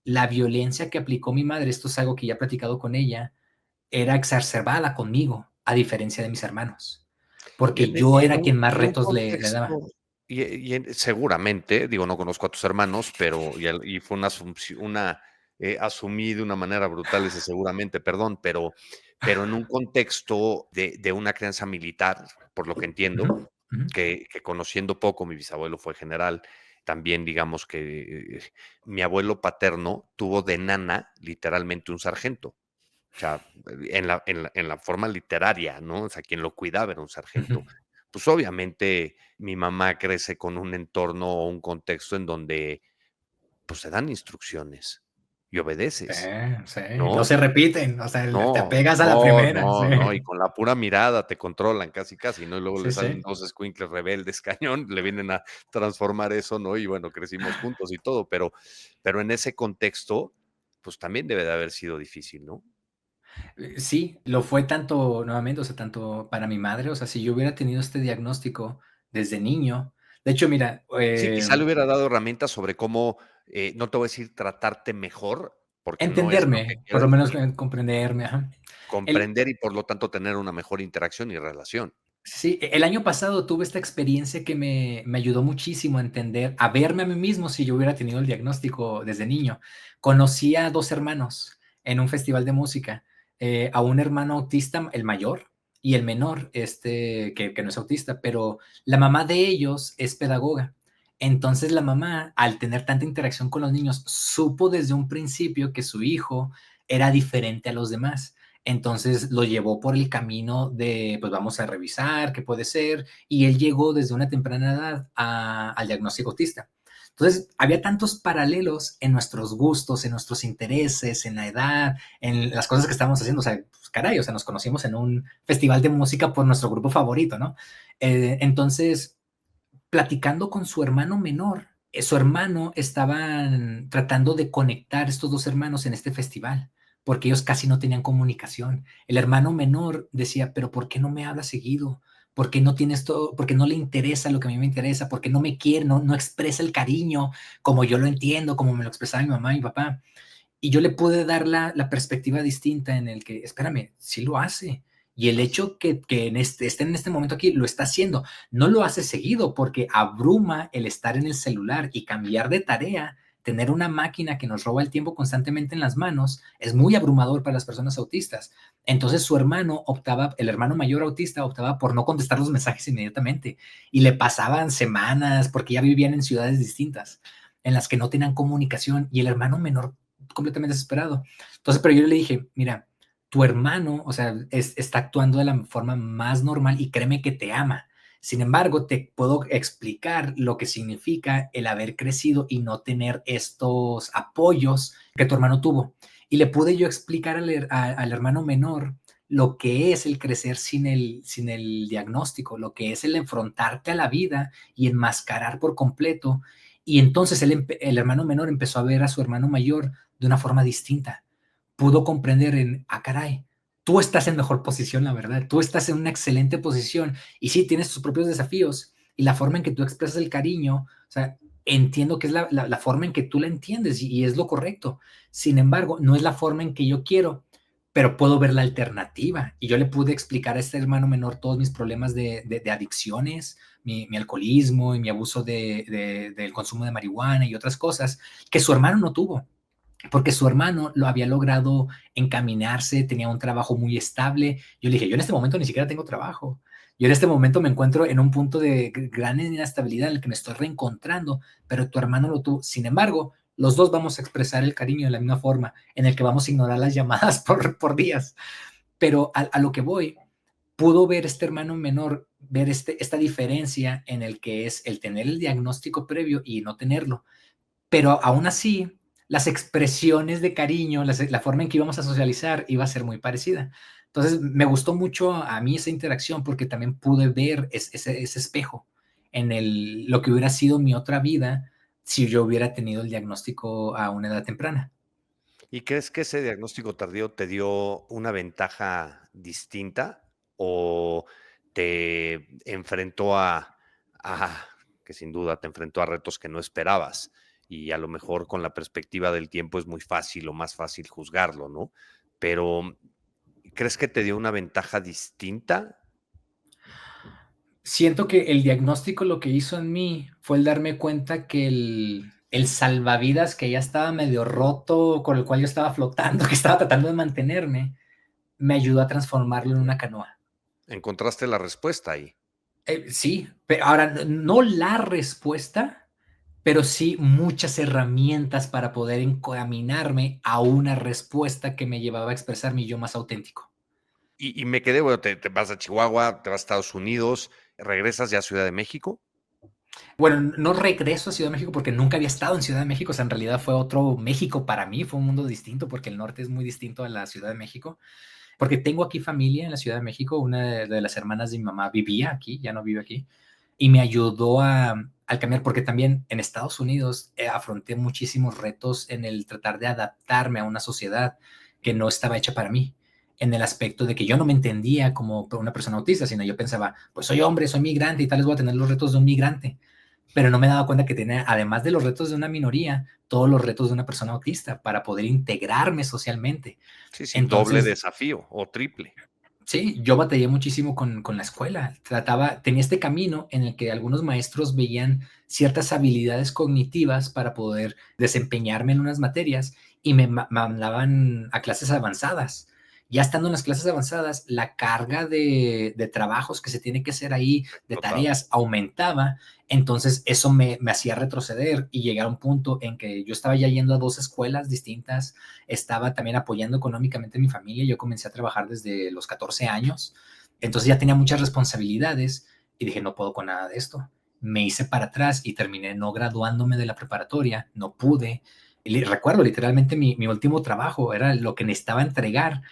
la violencia que aplicó mi madre, esto es algo que ya he platicado con ella, era exacerbada conmigo, a diferencia de mis hermanos, porque yo Y en era un quien más en un retos le daba. contexto seguramente, digo, no conozco a tus hermanos, pero y fue asumí de una manera brutal ese seguramente, perdón, pero en un contexto de una crianza militar, por lo que Ujú, entiendo, ujú. que conociendo poco, mi bisabuelo fue general, también digamos que mi abuelo paterno tuvo de nana literalmente un sargento. O sea, en la forma literaria, ¿no? O sea, quien lo cuidaba era un Ujú. sargento. Pues, obviamente, mi mamá crece con un entorno o un contexto en donde, pues, se dan instrucciones y obedeces, Sí, no ¿no? se repiten, o sea, te No, apegas a la no, primera, sí. no, no, y con la pura mirada te controlan casi, casi, ¿no? Y luego le Sí, salen sí. 2 escuincles rebeldes, cañón, le vienen a transformar eso, ¿no? Y bueno, crecimos juntos y todo, pero en ese contexto, pues, también debe de haber sido difícil, ¿no? Sí, lo fue tanto nuevamente, o sea, tanto para mi madre, o sea, si yo hubiera tenido este diagnóstico desde niño, de hecho, mira, Sí, quizá le hubiera dado herramientas sobre cómo, no te voy a decir tratarte mejor, porque no es lo que entenderme, por quiero, lo menos comprenderme, ajá. El comprender y por lo tanto tener una mejor interacción y relación. Sí, el año pasado tuve esta experiencia que me ayudó muchísimo a entender, a verme a mí mismo si yo hubiera tenido el diagnóstico desde niño. Conocí a 2 hermanos en un festival de música, a un hermano autista, el mayor, y el menor, que no es autista, pero la mamá de ellos es pedagoga. Entonces, la mamá, al tener tanta interacción con los niños, supo desde un principio que su hijo era diferente a los demás. Entonces lo llevó por el camino de, pues vamos a revisar qué puede ser, y él llegó desde una temprana edad al diagnóstico autista. Entonces, había tantos paralelos en nuestros gustos, en nuestros intereses, en la edad, en las cosas que estábamos haciendo. O sea, pues, caray, o sea, nos conocimos en un festival de música por nuestro grupo favorito, ¿no? Entonces, platicando con su hermano menor, su hermano estaban tratando de conectar estos 2 hermanos en este festival, porque ellos casi no tenían comunicación. El hermano menor decía: "Pero, ¿por qué no me habla seguido? ¿Por qué no tiene esto? ¿Por qué no le interesa lo que a mí me interesa? ¿Por qué no me quiere? No expresa el cariño como yo lo entiendo, como me lo expresaba mi mamá y mi papá". Y yo le pude dar la perspectiva distinta en el que, espérame, sí lo hace. Y el hecho que esté en este momento aquí, lo está haciendo. No lo hace seguido porque abruma el estar en el celular y cambiar de tarea, tener una máquina que nos roba el tiempo constantemente en las manos, es muy abrumador para las personas autistas. Entonces su hermano el hermano mayor autista optaba por no contestar los mensajes inmediatamente y le pasaban semanas porque ya vivían en ciudades distintas en las que no tenían comunicación y el hermano menor completamente desesperado. Entonces, pero yo le dije, mira, tu hermano, o sea, está actuando de la forma más normal y créeme que te ama. Sin embargo, te puedo explicar lo que significa el haber crecido y no tener estos apoyos que tu hermano tuvo. Y le pude yo explicar al hermano menor lo que es el crecer sin el diagnóstico, lo que es el enfrentarte a la vida y enmascarar por completo. Y entonces el hermano menor empezó a ver a su hermano mayor de una forma distinta, pudo comprender caray, tú estás en mejor posición, la verdad, tú estás en una excelente posición y sí, tienes tus propios desafíos y la forma en que tú expresas el cariño, o sea, entiendo que es la forma en que tú la entiendes y es lo correcto. Sin embargo, no es la forma en que yo quiero, pero puedo ver la alternativa. Y yo le pude explicar a este hermano menor todos mis problemas de adicciones, mi alcoholismo y mi abuso del consumo de marihuana y otras cosas que su hermano no tuvo, porque su hermano lo había logrado encaminarse, tenía un trabajo muy estable. Yo le dije, yo en este momento ni siquiera tengo trabajo. Yo en este momento me encuentro en un punto de gran inestabilidad en el que me estoy reencontrando, pero tu hermano lo tuvo. Sin embargo, los dos vamos a expresar el cariño de la misma forma, en el que vamos a ignorar las llamadas por días. Pero a lo que voy, pudo ver este hermano menor, ver esta diferencia en el que es el tener el diagnóstico previo y no tenerlo. Pero aún así, las expresiones de cariño, la forma en que íbamos a socializar iba a ser muy parecida. Entonces, me gustó mucho a mí esa interacción porque también pude ver ese espejo en lo que hubiera sido mi otra vida si yo hubiera tenido el diagnóstico a una edad temprana. ¿Y crees que ese diagnóstico tardío te dio una ventaja distinta o te enfrentó a que sin duda te enfrentó a retos que no esperabas? Y a lo mejor con la perspectiva del tiempo es muy fácil o más fácil juzgarlo, ¿no? Pero ¿crees que te dio una ventaja distinta? Siento que el diagnóstico lo que hizo en mí fue el darme cuenta que el salvavidas que ya estaba medio roto, con el cual yo estaba flotando, que estaba tratando de mantenerme, me ayudó a transformarlo en una canoa. Encontraste la respuesta ahí. Sí, pero ahora no la respuesta, pero sí muchas herramientas para poder encaminarme a una respuesta que me llevaba a expresar mi yo más auténtico. Y me quedé, bueno, te vas a Chihuahua, te vas a Estados Unidos, regresas ya a Ciudad de México. Bueno, no regreso a Ciudad de México porque nunca había estado en Ciudad de México, o sea, en realidad fue otro México para mí, fue un mundo distinto porque el norte es muy distinto a la Ciudad de México, porque tengo aquí familia en la Ciudad de México, una de las hermanas de mi mamá vivía aquí, ya no vive aquí, y me ayudó al cambiar, porque también en Estados Unidos afronté muchísimos retos en el tratar de adaptarme a una sociedad que no estaba hecha para mí, en el aspecto de que yo no me entendía como una persona autista, sino yo pensaba, pues soy hombre, soy migrante y tal vez voy a tener los retos de un migrante, pero no me daba cuenta que tenía, además de los retos de una minoría, todos los retos de una persona autista para poder integrarme socialmente. Sí, sí, doble Entonces, desafío o triple. sí, yo batallé muchísimo con la escuela. Tenía este camino en el que algunos maestros veían ciertas habilidades cognitivas para poder desempeñarme en unas materias y me mandaban a clases avanzadas. Ya estando en las clases avanzadas, la carga de trabajos que se tiene que hacer ahí, de Total. tareas, aumentaba. Entonces eso me hacía retroceder y llegar a un punto en que yo estaba ya yendo a dos escuelas distintas, estaba también apoyando económicamente a mi familia. Yo comencé a trabajar desde los 14 años, entonces ya tenía muchas responsabilidades y dije, no puedo con nada de esto. Me hice para atrás y terminé no graduándome de la preparatoria, no pude. Recuerdo literalmente mi último trabajo, era lo que necesitaba entregar.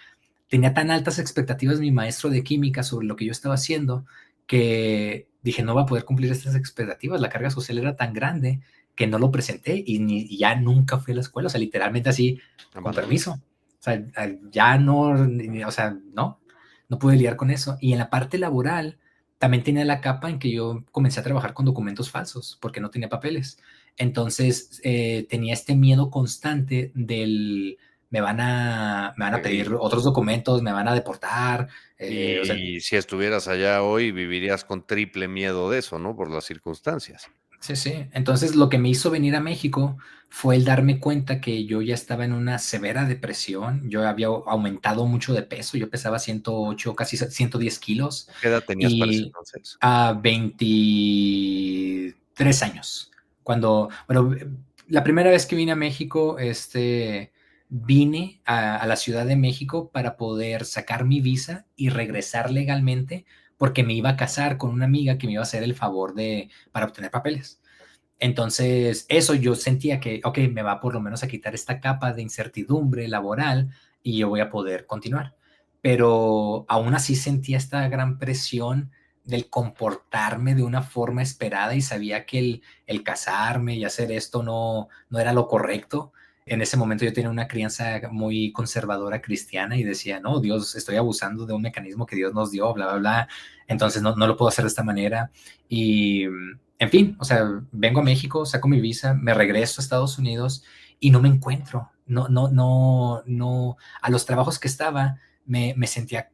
Tenía tan altas expectativas mi maestro de química sobre lo que yo estaba haciendo que dije, no va a poder cumplir estas expectativas. La carga social era tan grande que no lo presenté y ya nunca fui a la escuela. O sea, literalmente así, con Abandonaste. permiso. O sea, ya no, o sea, no pude lidiar con eso. Y en la parte laboral también tenía la capa en que yo comencé a trabajar con documentos falsos porque no tenía papeles. Entonces tenía este miedo constante del me van a pedir otros documentos, me van a deportar, o sea, Y si estuvieras allá hoy, vivirías con triple miedo de eso, ¿no? Por las circunstancias. sí, sí. Entonces, lo que me hizo venir a México fue el darme cuenta que yo ya estaba en una severa depresión, yo había aumentado mucho de peso, yo pesaba 108, casi 110 kilos ¿Qué edad tenías para ese y entonces? a 23 años. Bueno, la primera vez que vine a México, vine a la Ciudad de México para poder sacar mi visa y regresar legalmente porque me iba a casar con una amiga que me iba a hacer el favor para obtener papeles. Entonces, eso yo sentía que, ok, me va por lo menos a quitar esta capa de incertidumbre laboral y yo voy a poder continuar. Pero aún así sentía esta gran presión del comportarme de una forma esperada y sabía que el casarme y hacer esto no era lo correcto. En ese momento yo tenía una crianza muy conservadora cristiana y decía, no, Dios, estoy abusando de un mecanismo que Dios nos dio, bla, bla, bla. Entonces no lo puedo hacer de esta manera. Y, en fin, o sea, vengo a México, saco mi visa, me regreso a Estados Unidos y no me encuentro. No. A los trabajos que estaba me sentía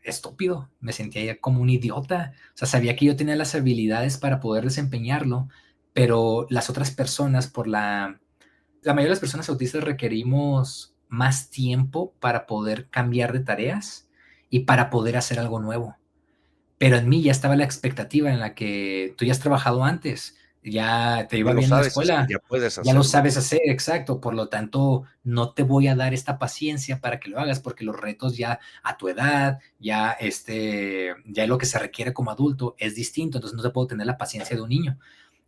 estúpido, me sentía como un idiota. O sea, sabía que yo tenía las habilidades para poder desempeñarlo, pero las otras personas, la mayoría de las personas autistas requerimos más tiempo para poder cambiar de tareas y para poder hacer algo nuevo. Pero en mí ya estaba la expectativa en la que tú ya has trabajado antes, ya te Ya iba lo bien en la sabes hacer, escuela, ya puedes ya lo hacerlo. sabes hacer, exacto. Por lo tanto, no te voy a dar esta paciencia para que lo hagas, porque los retos ya a tu edad, ya lo que se requiere como adulto es distinto, entonces no te puedo tener la paciencia de un niño.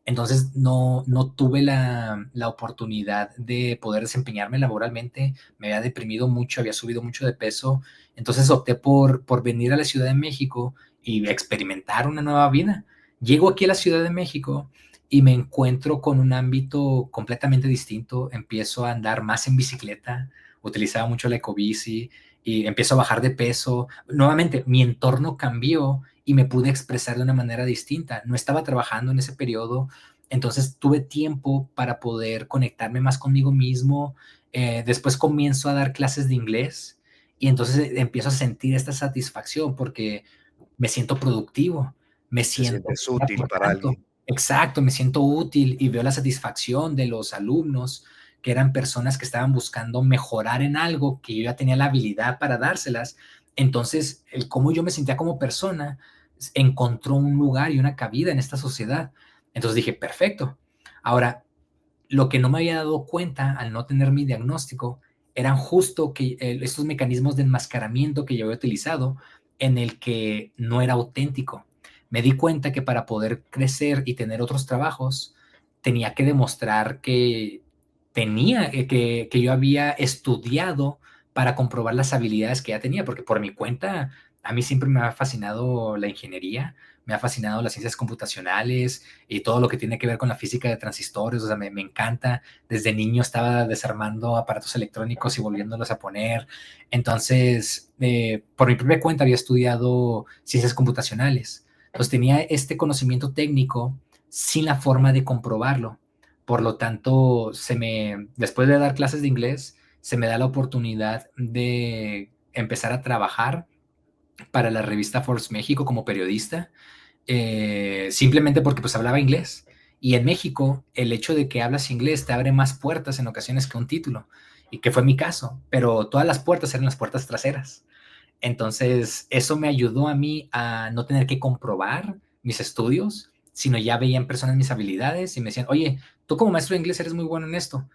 Entonces no tuve la oportunidad de poder desempeñarme laboralmente, me había deprimido mucho, había subido mucho de peso, entonces opté por venir a la Ciudad de México y experimentar una nueva vida. Llego aquí a la Ciudad de México y me encuentro con un ámbito completamente distinto, empiezo a andar más en bicicleta, utilizaba mucho la ecobici y empiezo a bajar de peso. Nuevamente, mi entorno cambió y me pude expresar de una manera distinta. No estaba trabajando en ese periodo, entonces tuve tiempo para poder conectarme más conmigo mismo. Después comienzo a dar clases de inglés y entonces empiezo a sentir esta satisfacción porque me siento productivo, me Te siento sientes útil para aportando. alguien. Exacto, me siento útil y veo la satisfacción de los alumnos que eran personas que estaban buscando mejorar en algo que yo ya tenía la habilidad para dárselas. Entonces, el cómo yo me sentía como persona encontró un lugar y una cabida en esta sociedad. Entonces dije, perfecto. Ahora, lo que no me había dado cuenta al no tener mi diagnóstico eran justo que estos mecanismos de enmascaramiento que yo había utilizado en el que no era auténtico. Me di cuenta que para poder crecer y tener otros trabajos tenía que demostrar que que yo había estudiado para comprobar las habilidades que ya tenía, porque por mi cuenta a mí siempre me ha fascinado la ingeniería, me ha fascinado las ciencias computacionales y todo lo que tiene que ver con la física de transistores, o sea, me encanta. Desde niño estaba desarmando aparatos electrónicos y volviéndolos a poner. Entonces, por mi propia cuenta había estudiado ciencias computacionales. Entonces tenía este conocimiento técnico sin la forma de comprobarlo. Por lo tanto, después de dar clases de inglés, se me da la oportunidad de empezar a trabajar para la revista Forbes México como periodista, simplemente porque pues hablaba inglés. Y en México, el hecho de que hablas inglés te abre más puertas en ocasiones que un título, y que fue mi caso, pero todas las puertas eran las puertas traseras. Entonces, eso me ayudó a mí a no tener que comprobar mis estudios, sino ya veían personas mis habilidades y me decían, oye, tú como maestro de inglés eres muy bueno en esto,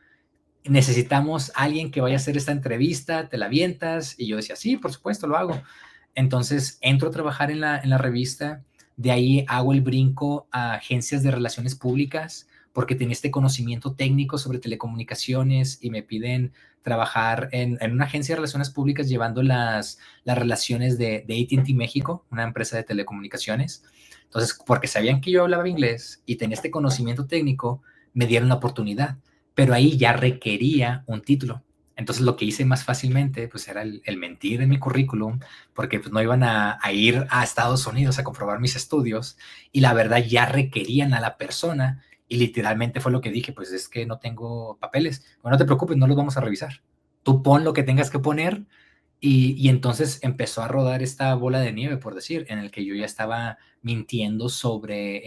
necesitamos a alguien que vaya a hacer esta entrevista, te la avientas, y yo decía, sí, por supuesto, lo hago. Entonces entro a trabajar en la revista, de ahí hago el brinco a agencias de relaciones públicas, porque tenía este conocimiento técnico sobre telecomunicaciones y me piden trabajar en una agencia de relaciones públicas llevando las relaciones de AT&T México, una empresa de telecomunicaciones. Entonces, porque sabían que yo hablaba inglés y tenía este conocimiento técnico, me dieron la oportunidad, pero ahí ya requería un título. Entonces lo que hice más fácilmente pues era el mentir en mi currículum, porque pues no iban a ir a Estados Unidos a comprobar mis estudios, y la verdad ya requerían a la persona, y literalmente fue lo que dije, pues es que no tengo papeles. Bueno, no te preocupes, no los vamos a revisar. Tú pon lo que tengas que poner. Y entonces empezó a rodar esta bola de nieve, por decir, en el que yo ya estaba mintiendo sobre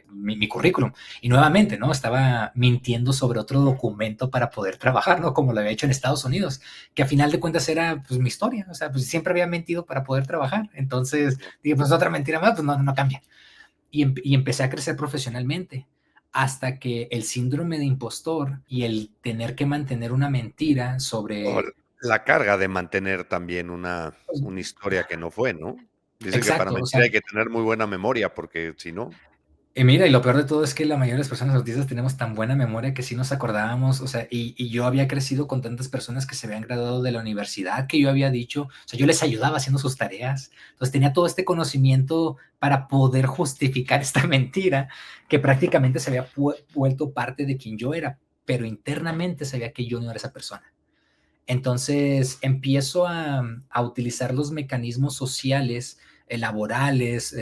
mi currículum. Y nuevamente, ¿no? Estaba mintiendo sobre otro documento para poder trabajar, ¿no? Como lo había hecho en Estados Unidos, que a final de cuentas era, pues, mi historia. O sea, pues siempre había mentido para poder trabajar. Entonces, dije, pues otra mentira más, pues no cambia. Y empecé a crecer profesionalmente hasta que el síndrome de impostor y el tener que mantener una mentira O sobre... la carga de mantener también una historia que no fue, ¿no? Dicen que para Exacto, o mentir sea, hay que tener muy buena memoria, porque si no, y mira, y lo peor de todo es que la mayoría de las personas autistas tenemos tan buena memoria que sí nos acordábamos, o sea, y yo había crecido con tantas personas que se habían graduado de la universidad que yo había dicho, o sea, yo les ayudaba haciendo sus tareas, entonces tenía todo este conocimiento para poder justificar esta mentira que prácticamente se había vuelto parte de quien yo era, pero internamente sabía que yo no era esa persona. Entonces empiezo a utilizar los mecanismos sociales, laborales,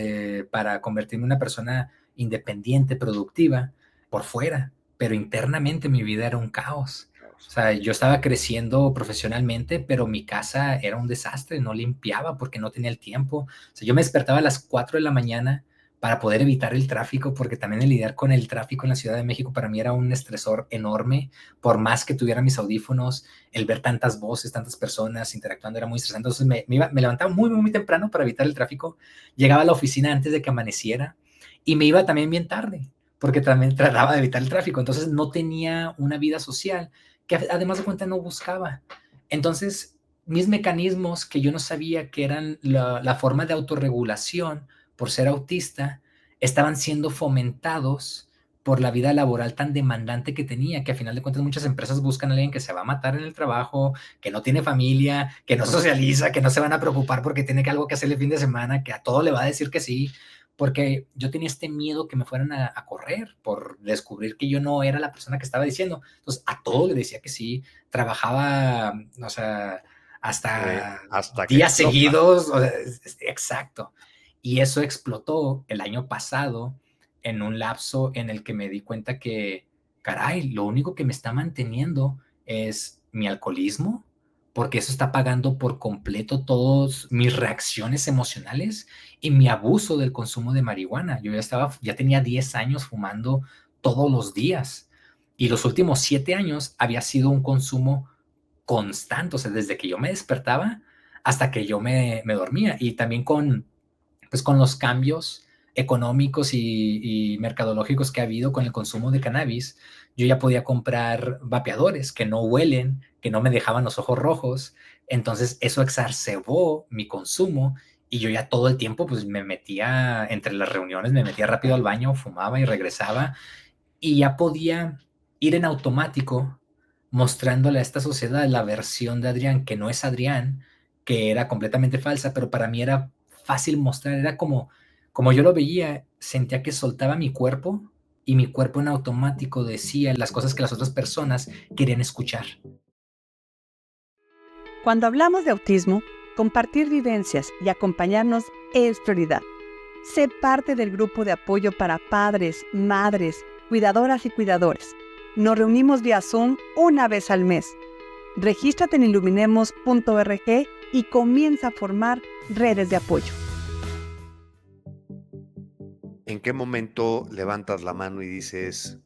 para convertirme en una persona independiente, productiva, por fuera, pero internamente mi vida era un caos. O sea, yo estaba creciendo profesionalmente, pero mi casa era un desastre, no limpiaba porque no tenía el tiempo. O sea, yo me despertaba a las 4 de la mañana para poder evitar el tráfico, porque también el lidiar con el tráfico en la Ciudad de México para mí era un estresor enorme, por más que tuviera mis audífonos, el ver tantas voces, tantas personas interactuando era muy estresante. Entonces me levantaba muy temprano para evitar el tráfico, llegaba a la oficina antes de que amaneciera y me iba también bien tarde, porque también trataba de evitar el tráfico. Entonces no tenía una vida social que además de cuenta no buscaba. Entonces mis mecanismos que yo no sabía que eran la forma de autorregulación por ser autista, estaban siendo fomentados por la vida laboral tan demandante que tenía, que a final de cuentas muchas empresas buscan a alguien que se va a matar en el trabajo, que no tiene familia, que no socializa, que no se van a preocupar porque tiene algo que hacer el fin de semana, que a todo le va a decir que sí, porque yo tenía este miedo que me fueran a correr por descubrir que yo no era la persona que estaba diciendo. Entonces a todo le decía que sí, trabajaba, o sea, hasta días seguidos, o sea, exacto. Y eso explotó el año pasado en un lapso en el que me di cuenta que, caray, lo único que me está manteniendo es mi alcoholismo, porque eso está pagando por completo todas mis reacciones emocionales y mi abuso del consumo de marihuana. Yo ya tenía 10 años fumando todos los días y los últimos 7 años había sido un consumo constante, o sea, desde que yo me despertaba hasta que yo me dormía. Y también con los cambios económicos y mercadológicos que ha habido con el consumo de cannabis, yo ya podía comprar vapeadores que no huelen, que no me dejaban los ojos rojos. Entonces eso exacerbó mi consumo y yo ya todo el tiempo pues me metía entre las reuniones, me metía rápido al baño, fumaba y regresaba y ya podía ir en automático mostrándole a esta sociedad la versión de Adrián que no es Adrián, que era completamente falsa, pero para mí era fácil mostrar, era como yo lo veía, sentía que soltaba mi cuerpo y mi cuerpo en automático decía las cosas que las otras personas querían escuchar. Cuando hablamos de autismo, compartir vivencias y acompañarnos es prioridad. Sé parte del grupo de apoyo para padres, madres, cuidadoras y cuidadores. Nos reunimos vía Zoom una vez al mes. Regístrate en iluminemos.org y comienza a formar redes de apoyo. ¿En qué momento levantas la mano y dices,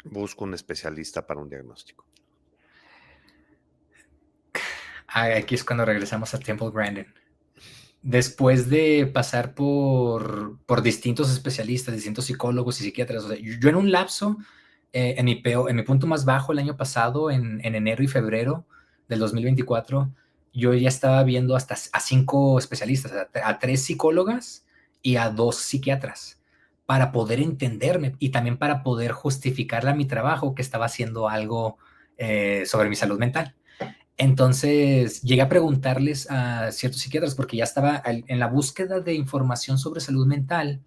busco un especialista para un diagnóstico? Aquí es cuando regresamos a Temple Grandin. Después de pasar por distintos especialistas, distintos psicólogos y psiquiatras, o sea, yo en un lapso, en mi punto más bajo el año pasado, en enero y febrero del 2024, yo ya estaba viendo hasta a 5 especialistas, a 3 psicólogas y a 2 psiquiatras, para poder entenderme y también para poder justificarle a mi trabajo que estaba haciendo algo sobre mi salud mental. Entonces llegué a preguntarles a ciertos psiquiatras porque ya estaba en la búsqueda de información sobre salud mental,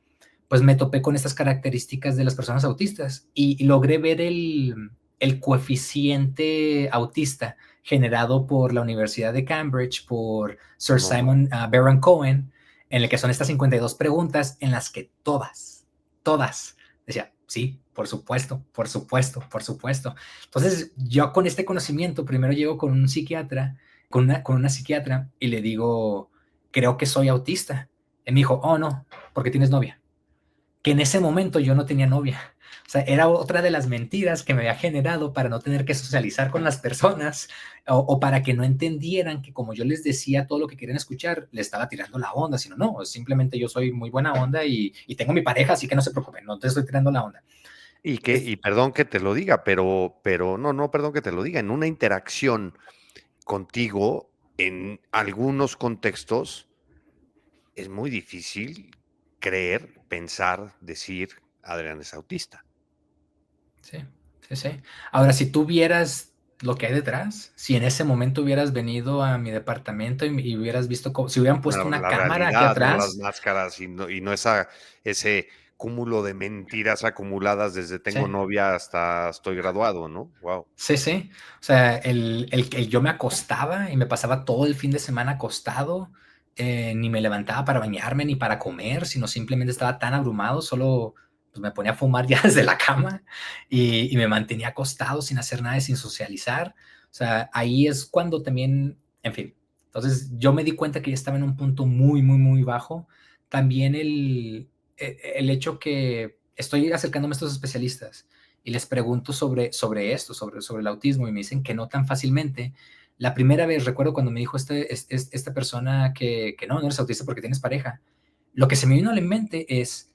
pues me topé con estas características de las personas autistas y logré ver el coeficiente autista generado por la Universidad de Cambridge, por Sir Simon Baron-Cohen, en el que son estas 52 preguntas en las que todas, decía, sí, por supuesto. Entonces, yo con este conocimiento, primero llego con un psiquiatra, con una psiquiatra, y le digo, creo que soy autista. Y me dijo, oh, no, porque tienes novia. Que en ese momento yo no tenía novia. O sea, era otra de las mentiras que me había generado para no tener que socializar con las personas o para que no entendieran que como yo les decía todo lo que querían escuchar, le estaba tirando la onda, sino no, simplemente yo soy muy buena onda y tengo mi pareja, así que no se preocupen, no te estoy tirando la onda. Y perdón que te lo diga, pero no, perdón que te lo diga, en una interacción contigo, en algunos contextos, es muy difícil creer, pensar, decir, Adrián es autista. Sí. Ahora, si tú vieras lo que hay detrás, si en ese momento hubieras venido a mi departamento y hubieras visto si hubieran puesto una cámara aquí atrás. No las máscaras y no ese cúmulo de mentiras acumuladas desde Sí. tengo novia hasta estoy graduado, ¿no? Wow. Sí, sí. O sea, el que yo me acostaba y me pasaba todo el fin de semana acostado, ni me levantaba para bañarme ni para comer, sino simplemente estaba tan abrumado, solo pues, me ponía a fumar ya desde la cama y me mantenía acostado sin hacer nada, sin socializar. O sea, ahí es cuando también, en fin. Entonces yo me di cuenta que ya estaba en un punto muy, muy, muy bajo. También el hecho que estoy acercándome a estos especialistas y les pregunto sobre esto, sobre el autismo, y me dicen que no tan fácilmente. La primera vez, recuerdo cuando me dijo esta persona que no eres autista porque tienes pareja, lo que se me vino a la mente es,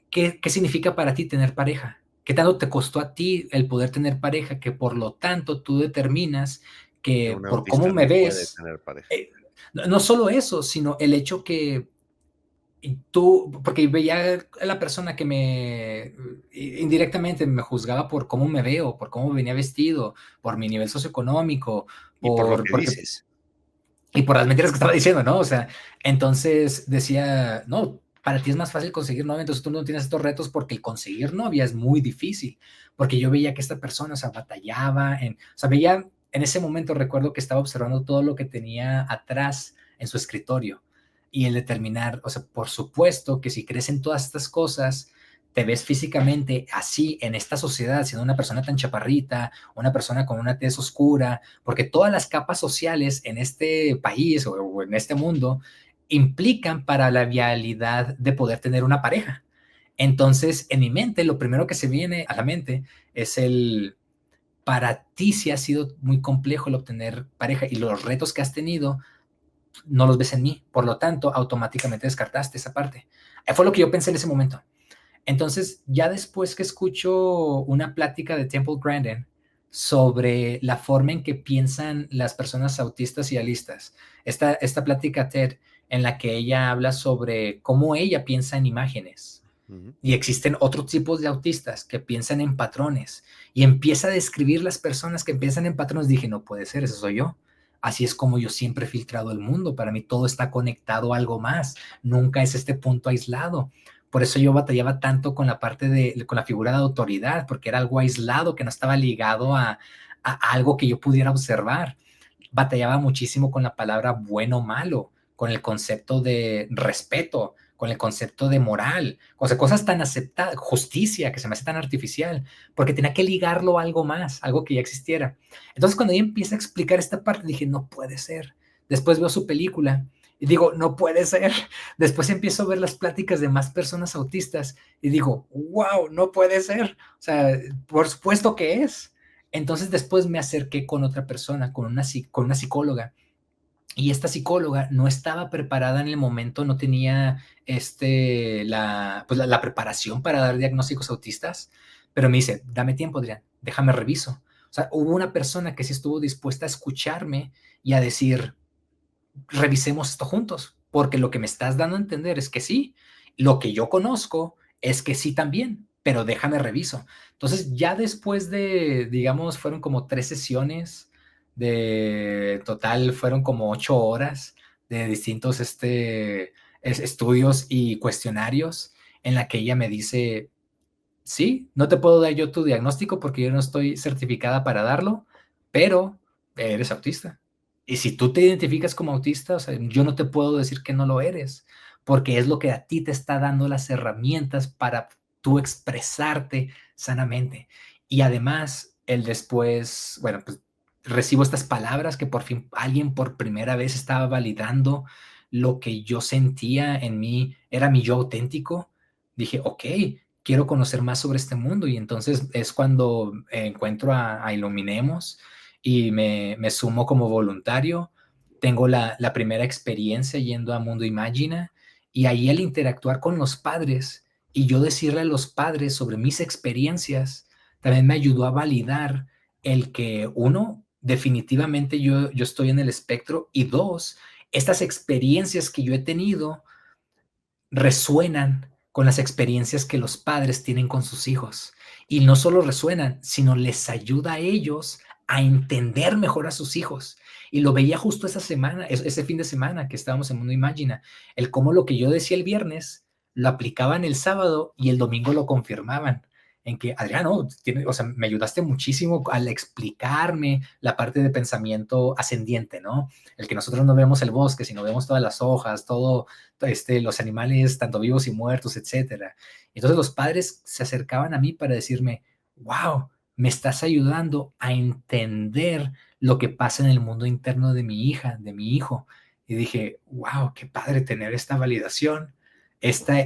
¿qué significa para ti tener pareja? ¿Qué tanto te costó a ti el poder tener pareja? Que por lo tanto tú determinas Que que un por cómo autista me no puede ves, tener pareja. no solo eso, sino el hecho que y tú, porque veía a la persona que indirectamente me juzgaba por cómo me veo, por cómo venía vestido, por mi nivel socioeconómico, Y por lo que porque, dices. y por las mentiras que estaba diciendo, ¿no? O sea, entonces decía, no, para ti es más fácil conseguir novia, entonces tú no tienes estos retos porque el conseguir novia es muy difícil, porque yo veía que esta persona, o sea, batallaba, o sea, veía, en ese momento recuerdo que estaba observando todo lo que tenía atrás en su escritorio y el determinar, o sea, por supuesto que si crees en todas estas cosas, te ves físicamente así en esta sociedad, siendo una persona tan chaparrita, una persona con una tez oscura, porque todas las capas sociales en este país o en este mundo implican para la viabilidad de poder tener una pareja. Entonces, en mi mente, lo primero que se viene a la mente es para ti sí ha sido muy complejo el obtener pareja y los retos que has tenido no los ves en mí, por lo tanto, automáticamente descartaste esa parte. Fue lo que yo pensé en ese momento. Entonces, ya después que escucho una plática de Temple Grandin sobre la forma en que piensan las personas autistas y alistas, esta plática TED en la que ella habla sobre cómo ella piensa en imágenes. Y existen otros tipos de autistas que piensan en patrones y empieza a describir las personas que piensan en patrones. Dije, no puede ser, eso soy yo. Así es como yo siempre he filtrado el mundo. Para mí todo está conectado a algo más. Nunca es este punto aislado. Por eso yo batallaba tanto con la parte con la figura de autoridad, porque era algo aislado que no estaba ligado a algo que yo pudiera observar. Batallaba muchísimo con la palabra bueno o malo, con el concepto de respeto, con el concepto de moral, o sea, cosas tan aceptadas, justicia, que se me hace tan artificial, porque tenía que ligarlo a algo más, algo que ya existiera. Entonces, cuando ella empieza a explicar esta parte, dije, no puede ser. Después veo su película y digo, no puede ser. Después empiezo a ver las pláticas de más personas autistas y digo, wow, no puede ser. O sea, por supuesto que es. Entonces, después me acerqué con otra persona, con una psicóloga, y esta psicóloga no estaba preparada en el momento, no tenía la preparación para dar diagnósticos autistas, pero me dice, dame tiempo, Adrián, déjame reviso. O sea, hubo una persona que sí estuvo dispuesta a escucharme y a decir, revisemos esto juntos, porque lo que me estás dando a entender es que sí, lo que yo conozco es que sí también, pero déjame reviso. Entonces, ya después de, digamos, fueron como 3 sesiones, de total fueron como 8 horas de distintos estudios y cuestionarios en la que ella me dice, sí, no te puedo dar yo tu diagnóstico porque yo no estoy certificada para darlo, pero eres autista. Y si tú te identificas como autista, o sea, yo no te puedo decir que no lo eres, porque es lo que a ti te está dando las herramientas para tú expresarte sanamente. Y además, el después, bueno, pues recibo estas palabras que por fin alguien por primera vez estaba validando lo que yo sentía en mí, era mi yo auténtico. Dije, ok, quiero conocer más sobre este mundo y entonces es cuando encuentro a Iluminemos y me sumo como voluntario. Tengo la primera experiencia yendo a Mundo Imagina y ahí el interactuar con los padres y yo decirle a los padres sobre mis experiencias también me ayudó a validar el que uno, definitivamente yo estoy en el espectro y dos, estas experiencias que yo he tenido resuenan con las experiencias que los padres tienen con sus hijos. Y no solo resuenan, sino les ayuda a ellos a entender mejor a sus hijos. Y lo veía justo esa semana, ese fin de semana que estábamos en Mundo Imagina, el cómo lo que yo decía el viernes lo aplicaban el sábado y el domingo lo confirmaban. En que, Adriano, o sea, me ayudaste muchísimo al explicarme la parte de pensamiento ascendiente, ¿no? El que nosotros no vemos el bosque, sino vemos todas las hojas, todo, los animales, tanto vivos y muertos, etcétera. Entonces los padres se acercaban a mí para decirme, wow, me estás ayudando a entender lo que pasa en el mundo interno de mi hija, de mi hijo. Y dije, wow, qué padre tener esta validación.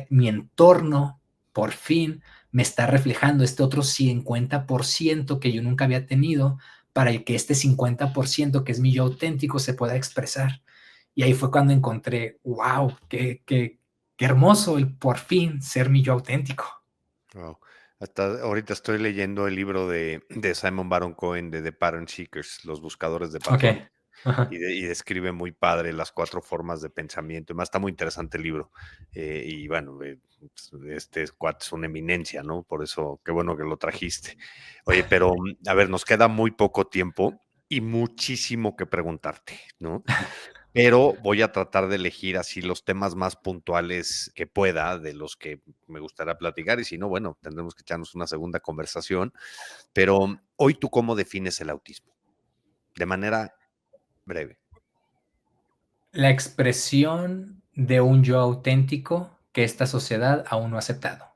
Mi entorno, por fin, me está reflejando este otro 50% que yo nunca había tenido para que este 50% que es mi yo auténtico se pueda expresar. Y ahí fue cuando encontré, wow, qué hermoso el por fin ser mi yo auténtico. Wow. Hasta ahorita estoy leyendo el libro de Simon Baron Cohen de The Pattern Seekers, los buscadores de patrón. Ok. Ajá. Y describe muy padre las 4 formas de pensamiento. Además, está muy interesante el libro. Y bueno, este cuate es una eminencia, ¿no? Por eso, qué bueno que lo trajiste. Oye, pero a ver, nos queda muy poco tiempo y muchísimo que preguntarte, ¿no? Pero voy a tratar de elegir así los temas más puntuales que pueda, de los que me gustaría platicar, y si no, bueno, tendremos que echarnos una segunda conversación. Pero hoy, ¿tú cómo defines el autismo? De manera breve. La expresión de un yo auténtico que esta sociedad aún no ha aceptado.